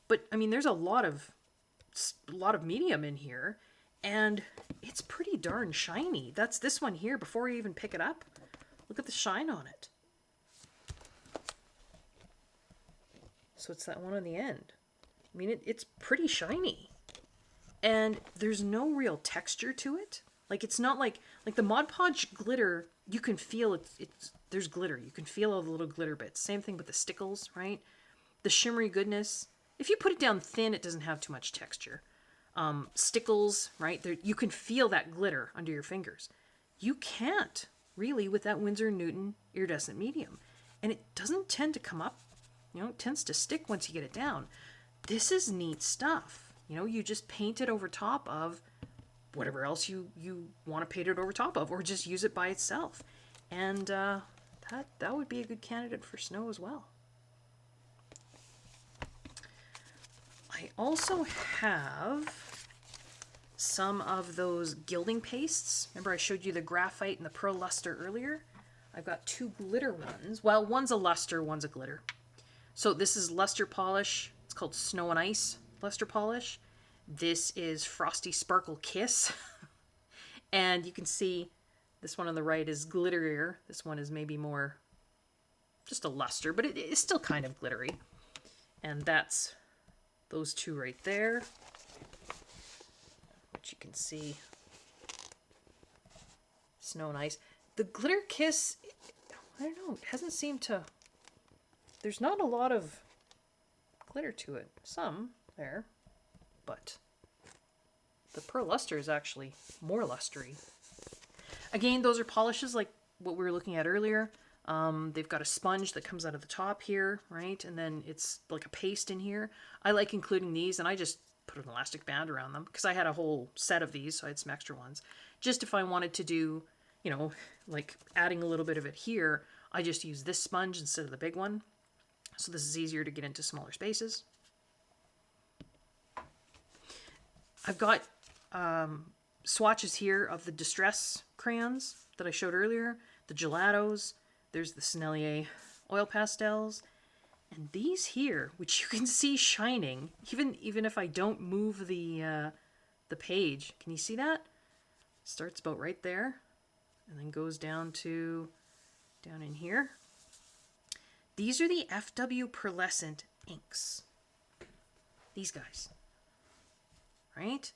But I mean, there's a lot of medium in here, and it's pretty darn shiny. That's this one here. Before you even pick it up, look at the shine on it. So it's that one on the end. I mean, it's pretty shiny. And there's no real texture to it. Like, it's not like the Mod Podge glitter, you can feel there's glitter. You can feel all the little glitter bits. Same thing with the Stickles, right? The Shimmery Goodness, if you put it down thin, it doesn't have too much texture. Stickles, right? You can feel that glitter under your fingers. You can't really with that Winsor & Newton Iridescent Medium. And it doesn't tend to come up. It tends to stick once you get it down. This is neat stuff. You just paint it over top of whatever else you want to paint it over top of, or just use it by itself. And that would be a good candidate for snow as well. I also have some of those gilding pastes. Remember I showed you the graphite and the pearl luster earlier? I've got 2 glitter ones. Well, one's a luster, one's a glitter. So this is luster polish. It's called Snow and Ice luster polish. This is Frosty Sparkle Kiss. And you can see this one on the right is glitterier. This one is maybe more just a luster, but it is still kind of glittery. And that's those 2 right there, which you can see. Snow and Ice. The Glitter Kiss, I don't know, it hasn't seemed to, there's not a lot of glitter to it. Some there, but the Pearl Luster is actually more lustery. Again, those are polishes like what we were looking at earlier. They've got a sponge that comes out of the top here, right? And then it's like a paste in here. I like including these, and I just put an elastic band around them because I had a whole set of these, so I had some extra ones. Just if I wanted to do, like adding a little bit of it here, I just use this sponge instead of the big one. So this is easier to get into smaller spaces. I've got swatches here of the Distress crayons that I showed earlier, the gelatos. There's the Sennelier oil pastels, and these here, which you can see shining, even if I don't move the page. Can you see that? Starts about right there, and then goes down in here. These are the FW Pearlescent inks. These guys, right?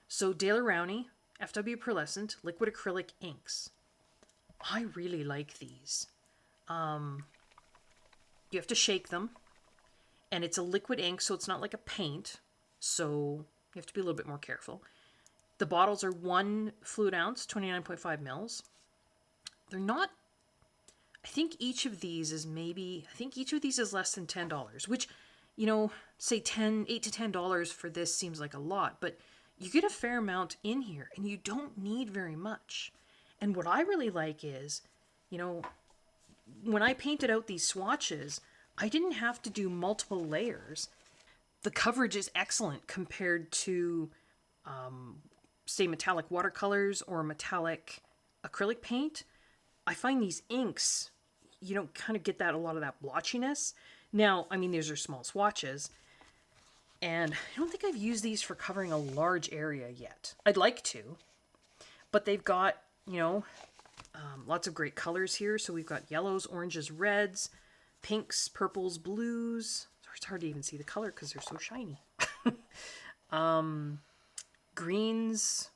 So Daler-Rowney FW Pearlescent liquid acrylic inks. I really like these. You have to shake them, and it's a liquid ink, so it's not like a paint, so you have to be a little bit more careful. The bottles are 1 fluid ounce, 29.5 mils. They're not, I think each of these is less than $10, which, say $8 to $10 for this seems like a lot, but you get a fair amount in here, and you don't need very much. And what I really like is, when I painted out these swatches, I didn't have to do multiple layers. The coverage is excellent compared to, say, metallic watercolors or metallic acrylic paint. I find these inks, you don't kind of get a lot of that blotchiness. Now, I mean, these are small swatches, and I don't think I've used these for covering a large area yet. I'd like to, but they've got, lots of great colors here. So we've got yellows, oranges, reds, pinks, purples, blues. It's hard to even see the color because they're so shiny. Greens,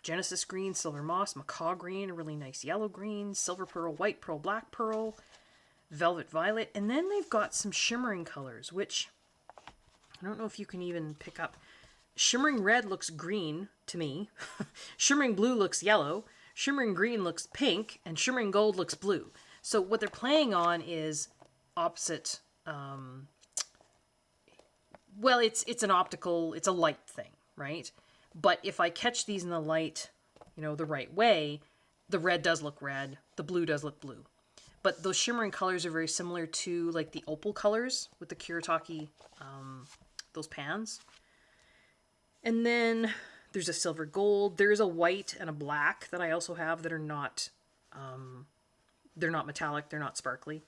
Genesis green, silver moss, macaw green, a really nice yellow green, silver pearl, white pearl, black pearl, velvet violet. And then they've got some shimmering colors, which I don't know if you can even pick up. Shimmering red looks green to me. Shimmering blue looks yellow. Shimmering green looks pink, and shimmering gold looks blue. So what they're playing on is opposite. Well, it's an optical, it's a light thing, right? But if I catch these in the light, the right way, the red does look red, the blue does look blue. But those shimmering colors are very similar to like the opal colors with the Kuretake, those pans. And then there's a silver gold. There's a white and a black that I also have that are not, they're not metallic, they're not sparkly.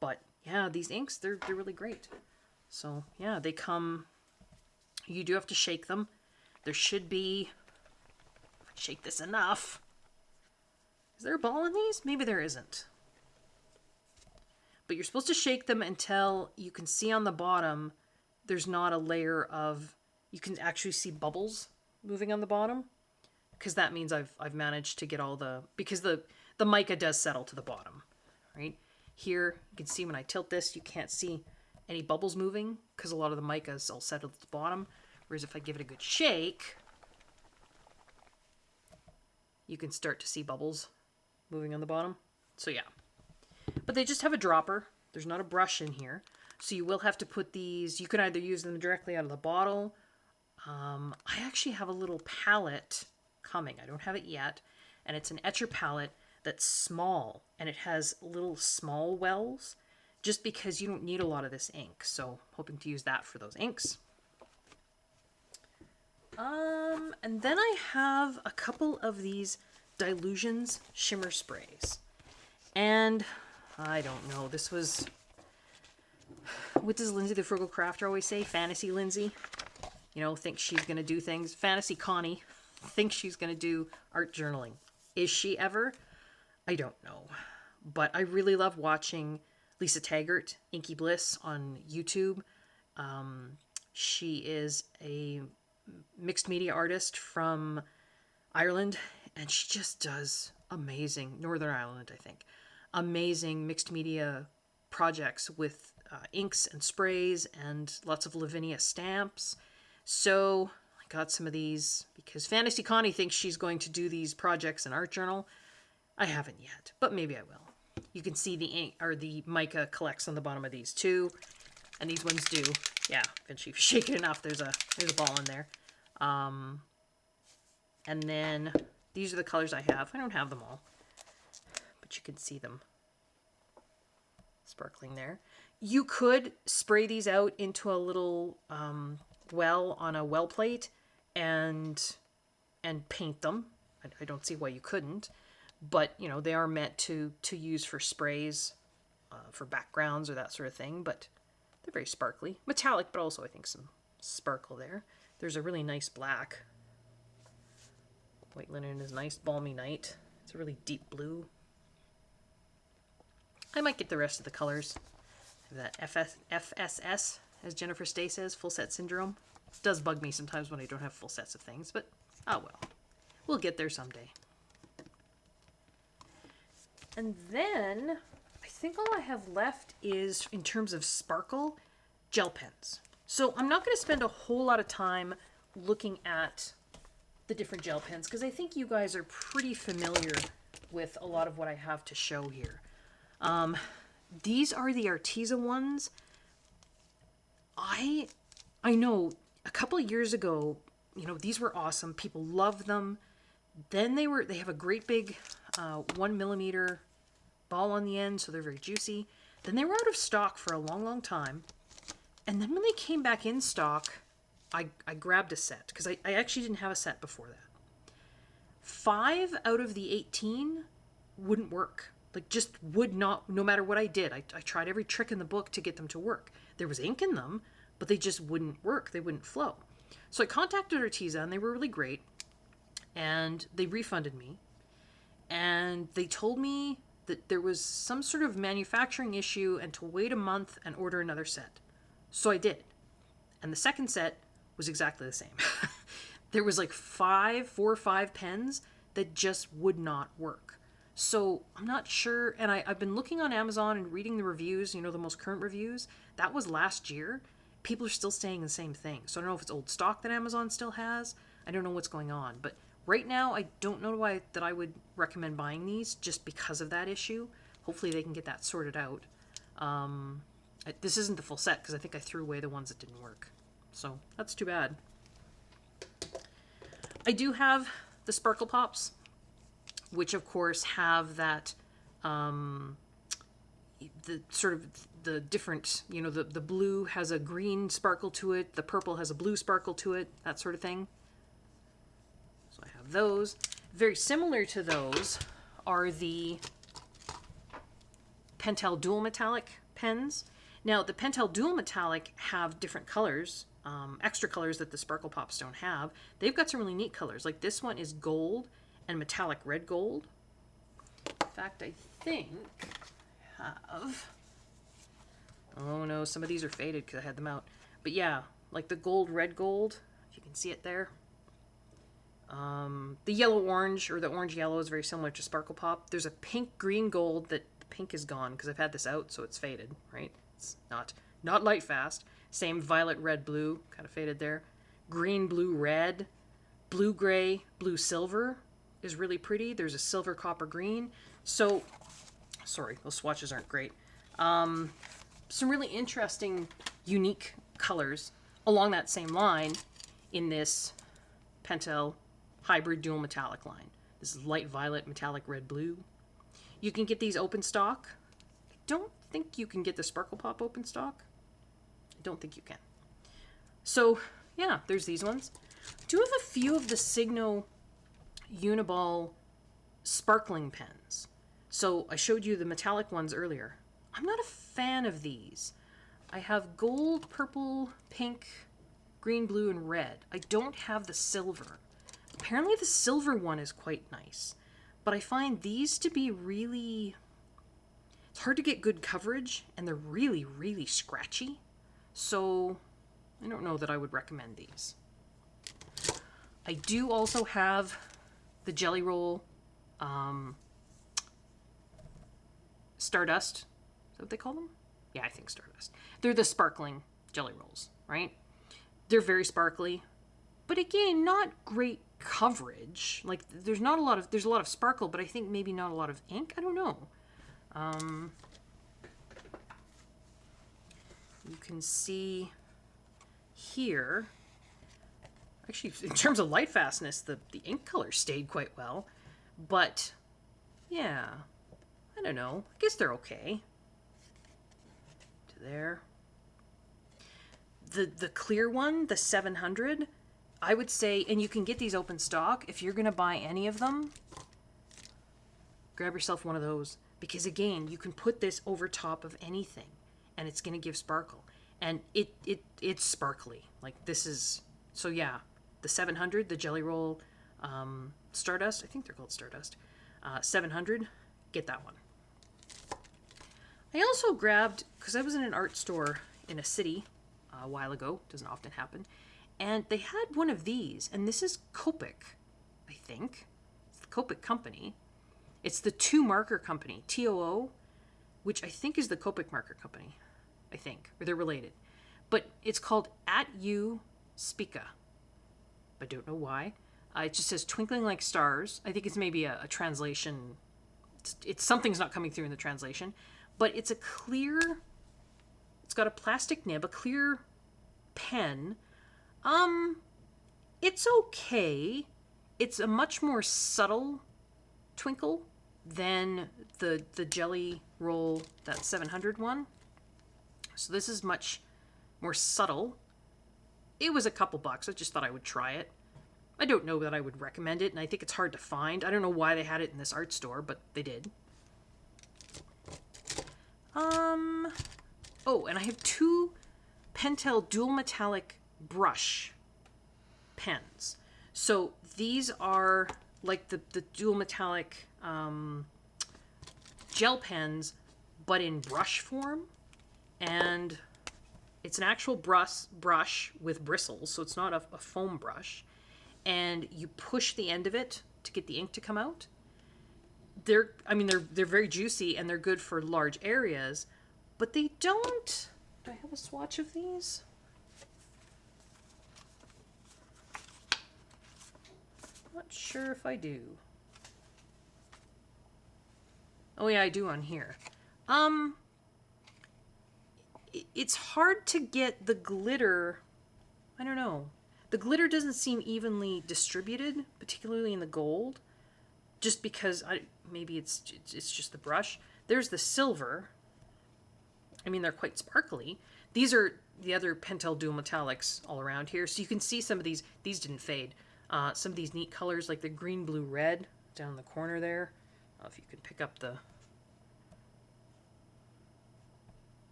But yeah, these inks, they're really great. So yeah, they come, you do have to shake them. There should be, if I shake this enough. Is there a ball in these? Maybe there isn't. But you're supposed to shake them until you can see on the bottom, there's not a layer of, you can actually see bubbles moving on the bottom. because that means I've managed to get all because the mica does settle to the bottom, right? Here, you can see when I tilt this, you can't see any bubbles moving because a lot of the mica is all settled at the bottom. Whereas if I give it a good shake, you can start to see bubbles moving on the bottom. So yeah, but they just have a dropper. There's not a brush in here. So you will have to put these, you can either use them directly out of the bottle. I actually have a little palette coming. I don't have it yet. And it's an etcher palette that's small. And it has little small wells, just because you don't need a lot of this ink. So hoping to use that for those inks. And then I have a couple of these Dylusions shimmer sprays. And I don't know, this was, what does Lindsay the Frugal Crafter always say? Fantasy Lindsay, you know, thinks she's going to do things. Fantasy Connie thinks she's going to do art journaling. Is she ever? I don't know. But I really love watching Lisa Taggart, Inky Bliss, on YouTube. She is a mixed media artist from Ireland, and she just does amazing, Northern Ireland, I think, amazing mixed media projects with inks and sprays and lots of Lavinia stamps. So I got some of these because Fantasy Connie thinks she's going to do these projects in Art Journal. I haven't yet, but maybe I will. You can see the ink or the mica collects on the bottom of these too, and these ones do. Yeah, eventually if you shake it enough, there's a ball in there. And then these are the colors I have. I don't have them all, but you can see them sparkling there. You could spray these out into a little well on a well plate and paint them. I don't see why you couldn't, but you know, they are meant to use for sprays, for backgrounds or that sort of thing, but they're very sparkly. Metallic, but also I think some sparkle there. There's a really nice black. White linen is nice, balmy night. It's a really deep blue. I might get the rest of the colors. That FSS, as Jennifer Stay says, full set syndrome. It does bug me sometimes when I don't have full sets of things, but oh well. We'll get there someday. And then I think all I have left is, in terms of sparkle, gel pens. So I'm not going to spend a whole lot of time looking at the different gel pens because I think you guys are pretty familiar with a lot of what I have to show here. These are the Arteza ones. I know a couple of years ago, you know, these were awesome. People loved them. Then they have a great big 1mm ball on the end, so they're very juicy. Then they were out of stock for a long, long time. And then when they came back in stock, I grabbed a set because I actually didn't have a set before that. 5 out of the 18 wouldn't work. Like, just would not, no matter what I did. I tried every trick in the book to get them to work. There was ink in them, but they just wouldn't work. They wouldn't flow. So I contacted Arteza, and they were really great. And they refunded me. And they told me that there was some sort of manufacturing issue and to wait a month and order another set. So I did. And the second set was exactly the same. There was like 4 or 5 pens that just would not work. So I'm not sure, and I've been looking on Amazon and reading the reviews, you know, the most current reviews. That was last year. People are still saying the same thing. So I don't know if it's old stock that Amazon still has. I don't know what's going on. But right now, I don't know why that I would recommend buying these just because of that issue. Hopefully they can get that sorted out. This isn't the full set because I think I threw away the ones that didn't work. So that's too bad. I do have the Sparkle Pops, which of course have that, the sort of the different, you know, the blue has a green sparkle to it, the purple has a blue sparkle to it, that sort of thing. So I have those. Very similar to those are the Pentel Dual Metallic pens. Now, the Pentel Dual Metallic have different colors, extra colors that the Sparkle Pops don't have. They've got some really neat colors. Like this one is gold and metallic red gold. In fact, I think I have... Oh no, some of these are faded because I had them out. But yeah, like the gold, red gold, if you can see it there. The yellow-orange, or the orange-yellow, is very similar to Sparkle Pop. There's a pink-green-gold that the pink is gone because I've had this out, so it's faded, right? It's not light fast. Same violet-red-blue, kind of faded there. Green-blue-red. Blue-gray, blue-silver is really pretty. There's a silver-copper-green. So, sorry, those swatches aren't great. Some really interesting, unique colors along that same line in this Pentel hybrid dual metallic line. This is light violet, metallic red, blue. You can get these open stock. I don't think you can get the Sparkle Pop open stock. I don't think you can. So, yeah, there's these ones. I do have a few of the Signo Uniball sparkling pens. So I showed you the metallic ones earlier. I'm not a fan of these. I have gold, purple, pink, green, blue, and red. I don't have the silver. Apparently the silver one is quite nice. But I find these to be really... It's hard to get good coverage, and they're really, really scratchy. So I don't know that I would recommend these. I do also have the Gelly Roll Stardust. Is that what they call them? Yeah, I think Stardust. They're the sparkling Gelly Rolls, right? They're very sparkly, but again, not great coverage. Like, there's a lot of sparkle, but I think maybe not a lot of ink. I don't know. You can see here, actually, in terms of light fastness, the ink color stayed quite well, but yeah, I don't know. I guess they're okay. To there. The clear one, the 700, I would say, and you can get these open stock, if you're going to buy any of them, grab yourself one of those, because again, you can put this over top of anything and it's going to give sparkle, and it's sparkly. Like, this is, so yeah, the 700, the Gelly Roll Stardust, I think they're called Stardust, 700, get that one. I also grabbed, because I was in an art store in a city a while ago, doesn't often happen, and they had one of these, and this is Copic, I think. It's the Copic company. It's the Two Marker Company, TOO, which I think is the Copic Marker Company, I think, or they're related. But it's called At You Spica. I don't know why. It just says Twinkling Like Stars. I think it's maybe a translation. It's something's not coming through in the translation. But it's a clear, it's got a plastic nib, a clear pen. It's okay. It's a much more subtle twinkle than the Gelly Roll, that 700 one. So this is much more subtle. It was a couple bucks. I just thought I would try it. I don't know that I would recommend it, and I think it's hard to find. I don't know why they had it in this art store, but they did. Oh, and I have two Pentel dual metallic brush pens. So these are like the dual metallic gel pens, but in brush form. And it's an actual brush with bristles, so it's not a foam brush. And you push the end of it to get the ink to come out. They're very juicy and they're good for large areas, but they don't... Do I have a swatch of these? Not sure if I do. Oh yeah, I do on here. It's hard to get the glitter. I don't know. The glitter doesn't seem evenly distributed, particularly in the gold, just because maybe it's just the brush. There's the silver. I mean, they're quite sparkly. These are the other Pentel dual metallics all around here. So you can see some of these didn't fade. Some of these neat colors, like the green, blue, red down in the corner there. If you could pick up the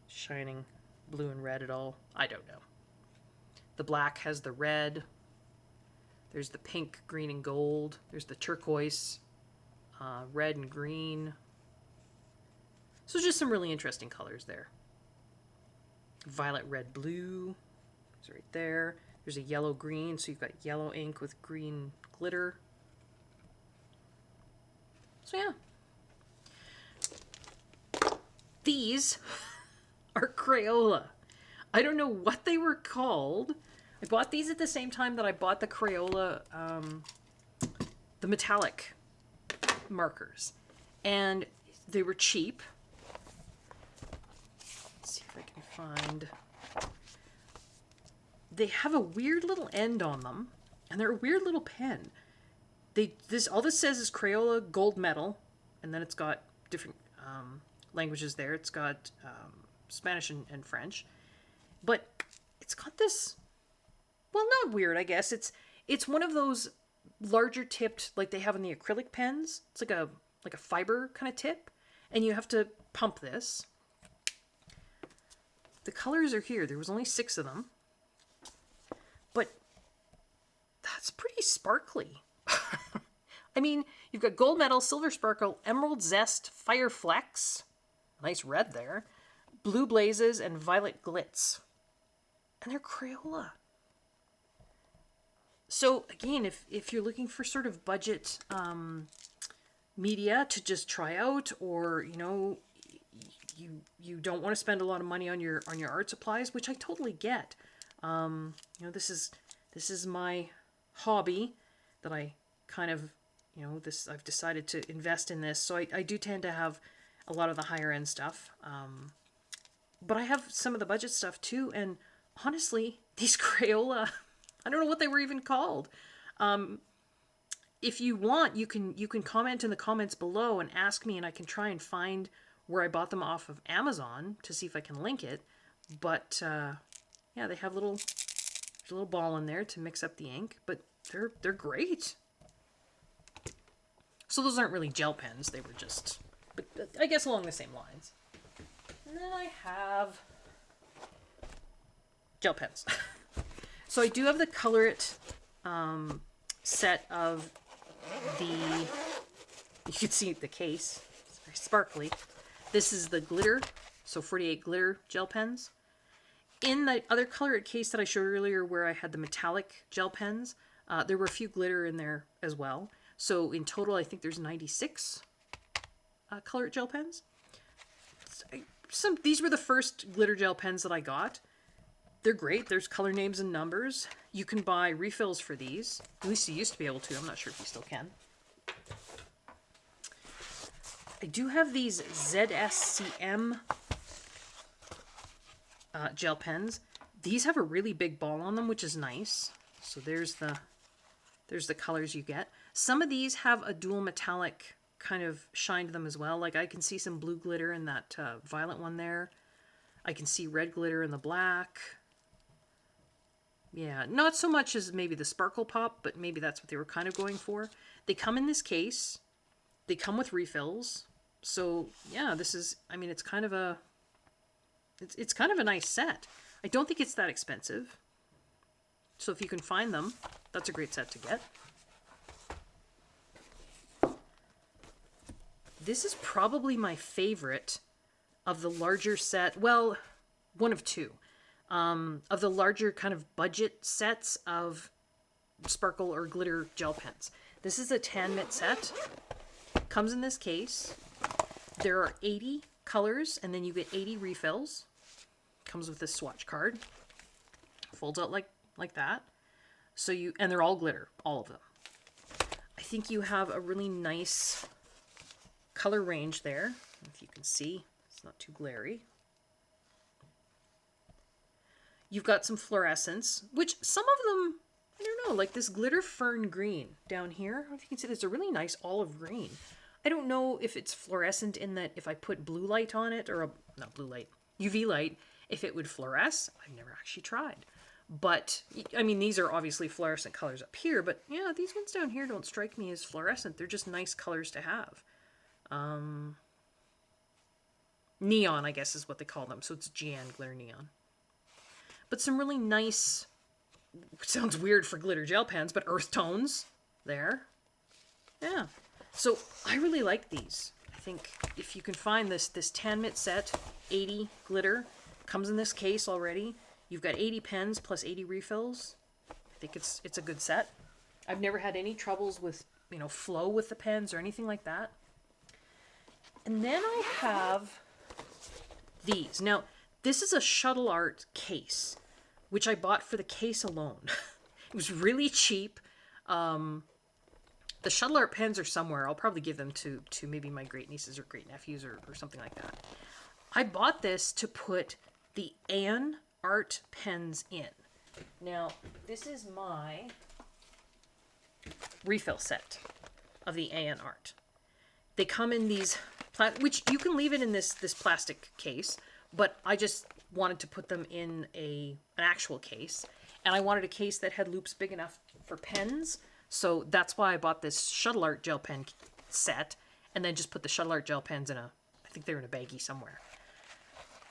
shining blue and red at all. I don't know. The black has the red. There's the pink, green, and gold. There's the turquoise, red and green. So just some really interesting colors there. Violet, red, blue is right there. There's a yellow, green, so you've got yellow ink with green glitter. So yeah. These are Crayola. I don't know what they were called. I bought these at the same time that I bought the Crayola, the metallic markers. And they were cheap. Let's see if I can find... They have a weird little end on them, and they're a weird little pen. All this says is Crayola gold medal, and then it's got different languages there. It's got Spanish and French, but it's got this, well, not weird, I guess. It's one of those larger tipped, like they have in the acrylic pens. It's like a fiber kind of tip, and you have to pump this. The colors are here. There was only 6 of them, but that's pretty sparkly. I mean, you've got gold medal, silver sparkle, emerald zest, fire flex, nice red there, blue blazes, and violet glitz. And they're Crayola. So again, if you're looking for sort of budget media to just try out, or you don't want to spend a lot of money on your art supplies, which I totally get. This is my hobby that I kind of, I've decided to invest in this. So I do tend to have a lot of the higher end stuff. But I have some of the budget stuff too. And honestly, these Crayola, I don't know what they were even called. If you want, you can comment in the comments below and ask me, and I can try and find where I bought them off of Amazon to see if I can link it. But yeah, they have there's a little ball in there to mix up the ink, but they're great. So those aren't really gel pens, they were just, but I guess along the same lines. And then I have gel pens. So I do have the Color It set of you can see the case, it's very sparkly. This is the glitter, so 48 glitter gel pens. In the other Color It case that I showed earlier where I had the metallic gel pens, there were a few glitter in there as well. So in total, I think there's 96 Color It gel pens. These were the first glitter gel pens that I got. They're great. There's color names and numbers. You can buy refills for these. At least you used to be able to. I'm not sure if you still can. I do have these ZSCM gel pens. These have a really big ball on them, which is nice. So there's the colors you get. Some of these have a dual metallic kind of shine to them as well. Like I can see some blue glitter in that violet one there. I can see red glitter in the black. Yeah, not so much as maybe the sparkle pop, but maybe that's what they were kind of going for. They come in this case. They come with refills. So yeah, this is, I mean, it's kind of a nice set. I don't think it's that expensive. So if you can find them, that's a great set to get. This is probably my favorite of the larger set. Well, one of two. Of the larger kind of budget sets of sparkle or glitter gel pens. This is a tan mitt set. Comes in this case. There are 80 colors, and then you get 80 refills. Comes with this swatch card. Folds out like that. So and they're all glitter, all of them. I think you have a really nice color range there. If you can see, it's not too glary. You've got some fluorescence, which some of them, I don't know, like this glitter fern green down here. I don't know if you can see, there's a really nice olive green. I don't know if it's fluorescent in that if I put blue light on it, or not blue light, UV light, if it would fluoresce. I've never actually tried. But, I mean, these are obviously fluorescent colors up here, but yeah, these ones down here don't strike me as fluorescent. They're just nice colors to have. Neon, I guess, is what they call them. So it's GN glitter neon. But some really nice, sounds weird for glitter gel pens, but earth tones there. Yeah. So I really like these. I think if you can find this tan mitt set, 80 glitter, comes in this case already. You've got 80 pens plus 80 refills. I think it's a good set. I've never had any troubles with, you know, flow with the pens or anything like that. And then I have these. Now, this is a Shuttle Art case, which I bought for the case alone. It was really cheap. The Shuttle Art pens are somewhere. I'll probably give them to maybe my great nieces or great nephews or something like that. I bought this to put the An Art pens in. Now, this is my refill set of the An Art. They come in these, which you can leave it in this plastic case, but I just wanted to put them in an actual case, and I wanted a case that had loops big enough for pens, so that's why I bought this Shuttle Art gel pen set, and then just put the Shuttle Art gel pens in I think they're in a baggie somewhere.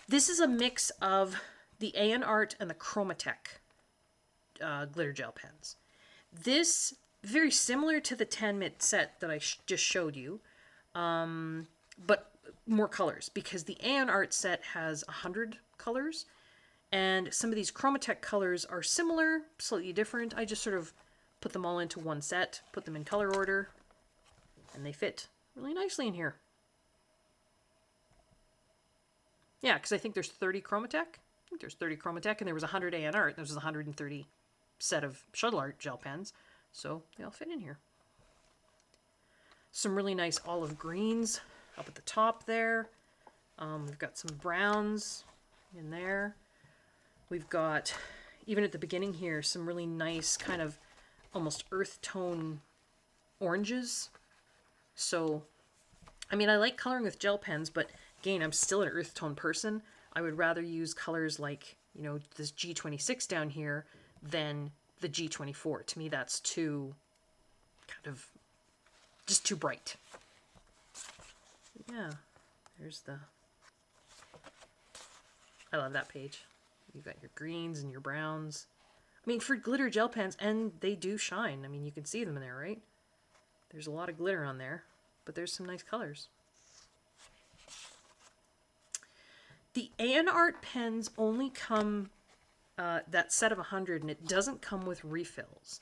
This is a mix of the An Art and the Kuretake glitter gel pens. This, very similar to the 10-mit set that I just showed you, but more colors, because the An Art set has 100 colors, and some of these Kuretake colors are similar, slightly different. I just sort of put them all into one set, put them in color order, and they fit really nicely in here. Yeah, because I think there's 30 Kuretake. I think there's 30 Kuretake, and there was 100 An Art. There was 130 set of Shuttle Art gel pens, so they all fit in here. Some really nice olive greens up at the top there. We've got some browns in there. We've got, even at the beginning here, some really nice kind of almost earth tone oranges. So, I mean, I like coloring with gel pens, but again, I'm still an earth tone person. I would rather use colors like, you know, this G26 down here than the G24. To me, that's too, kind of, just too bright. Yeah, there's the, I love that page. You've got your greens and your browns. I mean, for glitter gel pens, and they do shine. I mean, you can see them in there, right? There's a lot of glitter on there, but there's some nice colors. The An Art pens only come, that set of 100, and it doesn't come with refills.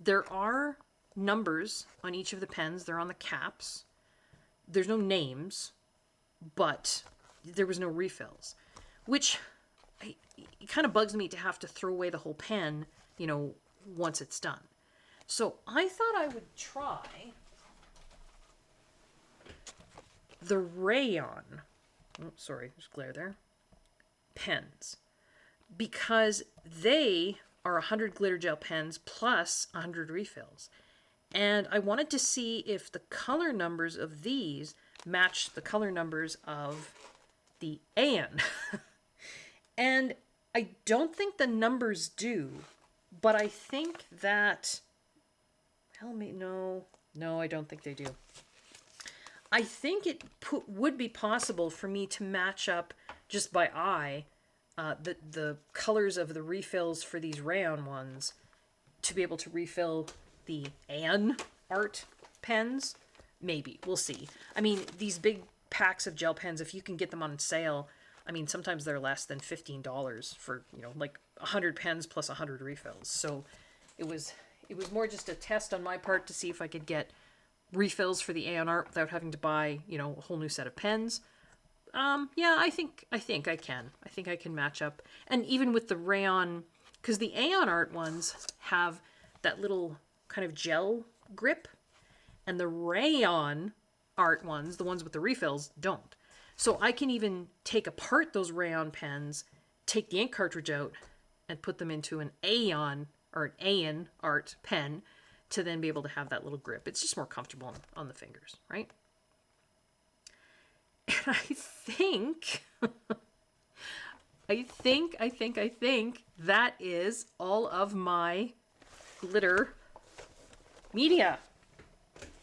There are numbers on each of the pens. They're on the caps. There's no names, but there was no refills, which it kind of bugs me to have to throw away the whole pen, you know, once it's done. So I thought I would try the rayon, oh, sorry, there's glare there, pens, because they are 100 glitter gel pens plus 100 refills. And I wanted to see if the color numbers of these match the color numbers of the An. And I don't think the numbers do, but I think that, no, I don't think they do. I think it would be possible for me to match up just by eye the colors of the refills for these rayon ones to be able to refill the An Art pens. Maybe. We'll see. I mean, these big packs of gel pens, if you can get them on sale, I mean, sometimes they're less than $15 for, you know, like 100 pens plus 100 refills. So it was more just a test on my part to see if I could get refills for the An Art without having to buy, you know, a whole new set of pens. Yeah, I think I can. I think I can match up. And even with the rayon, because the An Art ones have that little kind of gel grip, and the rayon art ones, the ones with the refills, don't. So I can even take apart those rayon pens, take the ink cartridge out, and put them into an An Art pen to then be able to have that little grip. It's just more comfortable on the fingers, right? And I think, I think that is all of my glitter media.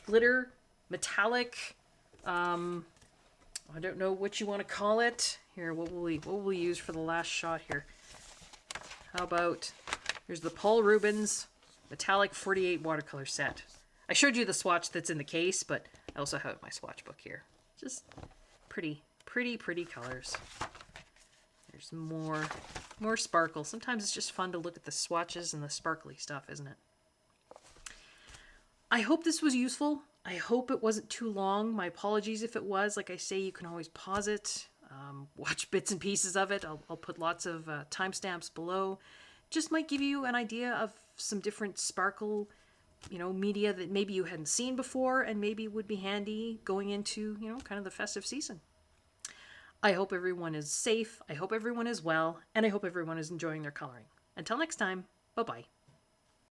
Glitter, metallic, I don't know what you want to call it. Here, what will we use for the last shot here? How about, here's the Paul Rubens Metallic 48 watercolor set. I showed you the swatch that's in the case, but I also have my swatch book here. Just pretty colors. There's more sparkle. Sometimes it's just fun to look at the swatches and the sparkly stuff, isn't it? I hope this was useful. I hope it wasn't too long. My apologies if it was. Like I say, you can always pause it, watch bits and pieces of it. I'll put lots of timestamps below. Just might give you an idea of some different sparkle, media that maybe you hadn't seen before and maybe would be handy going into, kind of the festive season. I hope everyone is safe. I hope everyone is well. And I hope everyone is enjoying their coloring. Until next time, bye-bye.